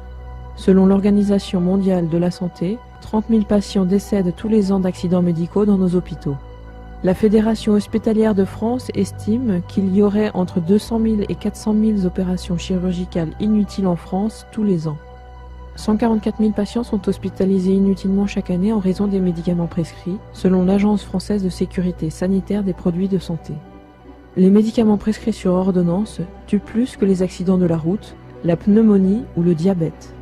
Selon l'Organisation mondiale de la santé, 30 000 patients décèdent tous les ans d'accidents médicaux dans nos hôpitaux. La Fédération hospitalière de France estime qu'il y aurait entre 200 000 et 400 000 opérations chirurgicales inutiles en France tous les ans. 144 000 patients sont hospitalisés inutilement chaque année en raison des médicaments prescrits, selon l'Agence française de sécurité sanitaire des produits de santé. Les médicaments prescrits sur ordonnance tuent plus que les accidents de la route, la pneumonie ou le diabète.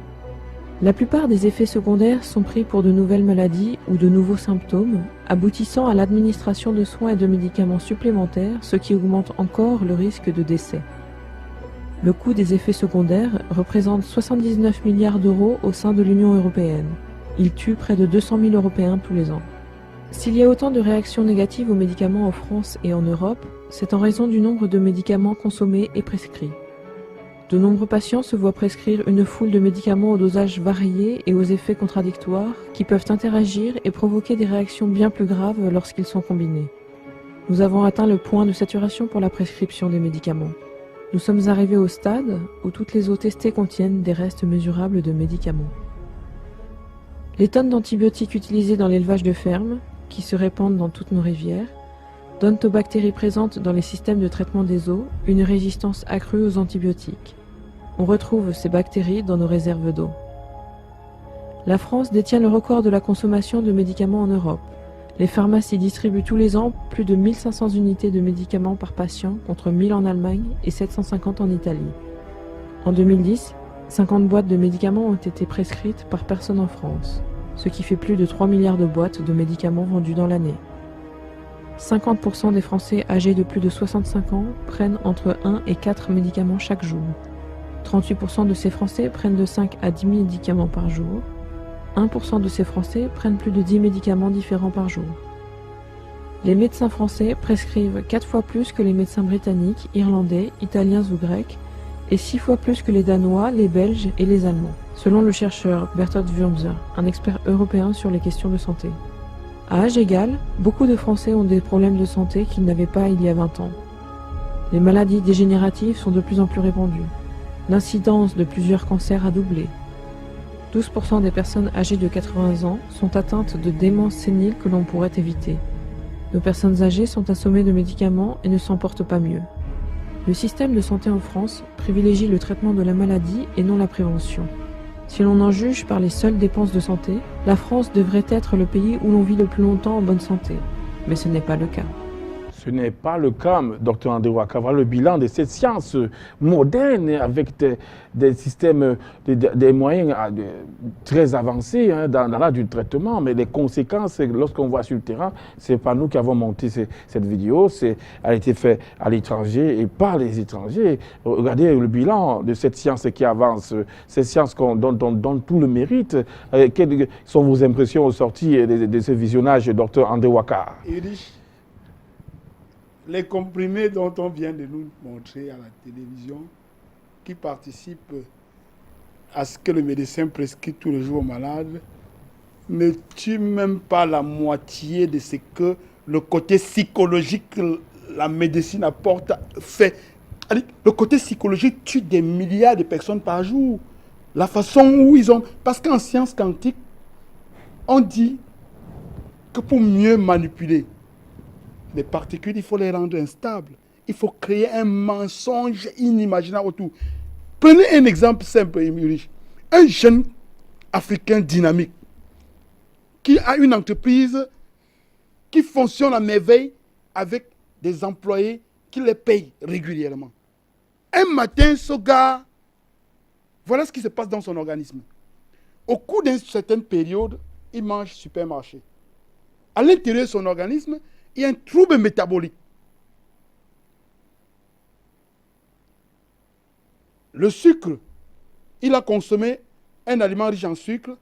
La plupart des effets secondaires sont pris pour de nouvelles maladies ou de nouveaux symptômes, aboutissant à l'administration de soins et de médicaments supplémentaires, ce qui augmente encore le risque de décès. Le coût des effets secondaires représente 79 milliards d'euros au sein de l'Union européenne. Il tue près de 200 000 Européens tous les ans. S'il y a autant de réactions négatives aux médicaments en France et en Europe, c'est en raison du nombre de médicaments consommés et prescrits. De nombreux patients se voient prescrire une foule de médicaments aux dosages variés et aux effets contradictoires qui peuvent interagir et provoquer des réactions bien plus graves lorsqu'ils sont combinés. Nous avons atteint le point de saturation pour la prescription des médicaments. Nous sommes arrivés au stade où toutes les eaux testées contiennent des restes mesurables de médicaments. Les tonnes d'antibiotiques utilisées dans l'élevage de fermes, qui se répandent dans toutes nos rivières, donnent aux bactéries présentes dans les systèmes de traitement des eaux une résistance accrue aux antibiotiques. On retrouve ces bactéries dans nos réserves d'eau. La France détient le record de la consommation de médicaments en Europe. Les pharmacies distribuent tous les ans plus de 1500 unités de médicaments par patient contre 1000 en Allemagne et 750 en Italie. En 2010, 50 boîtes de médicaments ont été prescrites par personne en France, ce qui fait plus de 3 milliards de boîtes de médicaments vendues dans l'année. 50% des Français âgés de plus de 65 ans prennent entre 1 et 4 médicaments chaque jour. 38% de ces Français prennent de 5 à 10 médicaments par jour. 1% de ces Français prennent plus de 10 médicaments différents par jour. Les médecins français prescrivent 4 fois plus que les médecins britanniques, irlandais, italiens ou grecs, et 6 fois plus que les Danois, les Belges et les Allemands, selon le chercheur Bertolt Würmser, un expert européen sur les questions de santé. À âge égal, beaucoup de Français ont des problèmes de santé qu'ils n'avaient pas il y a 20 ans. Les maladies dégénératives sont de plus en plus répandues. L'incidence de plusieurs cancers a doublé. 12% des personnes âgées de 80 ans sont atteintes de démence sénile que l'on pourrait éviter. Nos personnes âgées sont assommées de médicaments et ne s'en portent pas mieux. Le système de santé en France privilégie le traitement de la maladie et non la prévention. Si l'on en juge par les seules dépenses de santé, la France devrait être le pays où l'on vit le plus longtemps en bonne santé. Mais ce n'est pas le cas. Ce n'est pas le cas, Dr André Ouaka. Voilà le bilan de cette science moderne avec des systèmes, des moyens très avancés dans l'art du traitement. Mais les conséquences, lorsqu'on voit sur le terrain, ce n'est pas nous qui avons monté cette vidéo. Elle a été faite à l'étranger et par les étrangers. Regardez le bilan de cette science qui avance, cette science dont donne tout le mérite. Quelles sont vos impressions au sortir de ce visionnage, Dr André Ouaka? Les comprimés dont on vient de nous montrer à la télévision, qui participent à ce que le médecin prescrit tous les jours aux malades, ne tuent même pas la moitié de ce que le côté psychologique que la médecine apporte, fait. Le côté psychologique tue des milliards de personnes par jour. La façon où ils ont... Parce qu'en science quantique, on dit que pour mieux manipuler les particules, il faut les rendre instables. Il faut créer un mensonge inimaginable autour. Prenez un exemple simple, Emile. Un jeune Africain dynamique qui a une entreprise qui fonctionne à merveille avec des employés qui les payent régulièrement. Un matin, ce gars, voilà ce qui se passe dans son organisme. Au cours d'une certaine période, il mange supermarché. À l'intérieur de son organisme, il y a un trouble métabolique. Le sucre, il a consommé un aliment riche en sucre.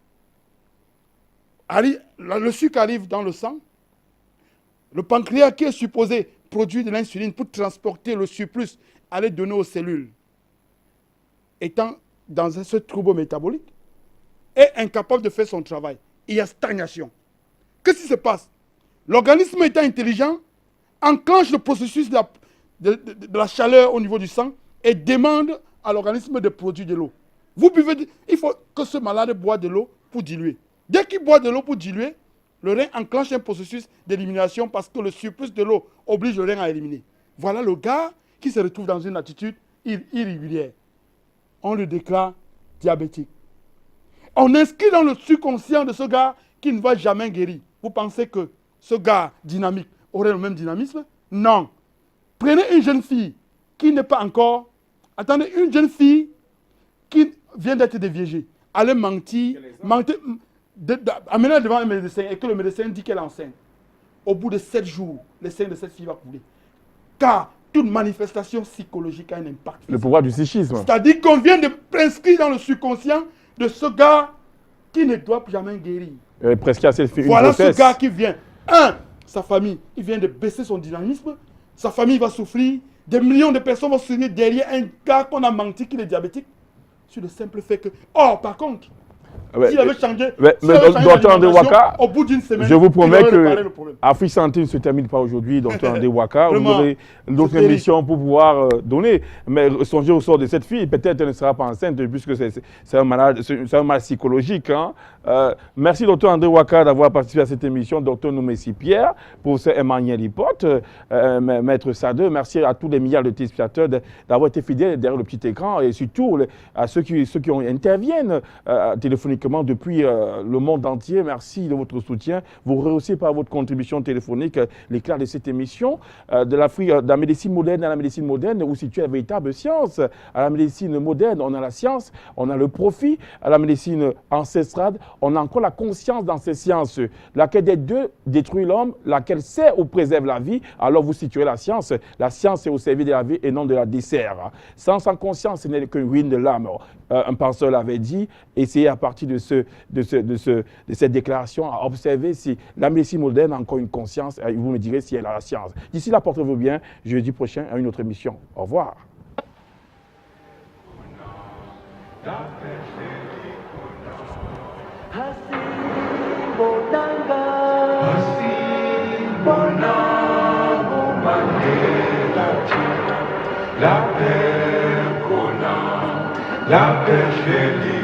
Le sucre arrive dans le sang. Le pancréas qui est supposé produire de l'insuline pour transporter le surplus, aller donner aux cellules, étant dans ce trouble métabolique, est incapable de faire son travail. Il y a stagnation. Qu'est-ce qui se passe? L'organisme étant intelligent, enclenche le processus de la chaleur au niveau du sang et demande à l'organisme de produire de l'eau. Vous buvez, il faut que ce malade boive de l'eau pour diluer. Dès qu'il boit de l'eau pour diluer, le rein enclenche un processus d'élimination parce que le surplus de l'eau oblige le rein à éliminer. Voilà le gars qui se retrouve dans une attitude irrégulière. On le déclare diabétique. On inscrit dans le subconscient de ce gars qui ne va jamais guérir. Vous pensez que ce gars dynamique aurait le même dynamisme? Non. Prenez une jeune fille qui n'est pas encore... Attendez, une jeune fille qui vient d'être déviégée. Allez mentir, amener devant un médecin et que le médecin dit qu'elle est enceinte. Au bout de 7 jours, le sein de cette fille va couler. Car toute manifestation psychologique a un impact physique. Le pouvoir du psychisme. C'est-à-dire qu'on vient de prescrire dans le subconscient de ce gars qui ne doit jamais guérir. Presque assez une voilà grossesse. Ce gars qui vient. Sa famille, il vient de baisser son dynamisme. Sa famille va souffrir. Des millions de personnes vont souffrir derrière un gars qu'on a menti qu'il est diabétique. Sur le simple fait que... Oh, par contre, s'il avait changé... Dr André Ouaka, au bout d'une semaine, je vous promets que Afrique Santé ne se termine pas aujourd'hui, Dr André Ouaka. Vous aurez d'autres émissions pour pouvoir donner. Mais songez au sort de cette fille. Peut-être elle ne sera pas enceinte puisque c'est un malade psychologique. Hein. Merci, Dr André Ouaka, d'avoir participé à cette émission. Dr Noumessi Pierre, professeur Emmanuel Lipote, Maître Sade. Merci à tous les milliards de téléspectateurs d'avoir été fidèles derrière le petit écran et surtout à ceux qui interviennent téléphoniquement téléphoniquement depuis le monde entier. Merci de votre soutien. Vous rehaussez par votre contribution téléphonique l'éclat de cette émission. De l'Afrique, de la médecine moderne à la médecine moderne, où situe la véritable science. À la médecine moderne, on a la science, on a le profit. À la médecine ancestrale, on a encore la conscience dans ces sciences. Laquelle des deux détruit l'homme, laquelle sert ou préserve la vie. Alors vous situez la science. La science est au service de la vie et non de la dessert. Sans conscience, ce n'est qu'une ruine de l'âme. Un penseur l'avait dit. Essayez à partir de cette déclaration à observer si la médecine moderne a encore une conscience. Et vous me direz si elle a la science. D'ici là, portez-vous bien. Jeudi prochain à une autre émission. Au revoir. La paix, chérie,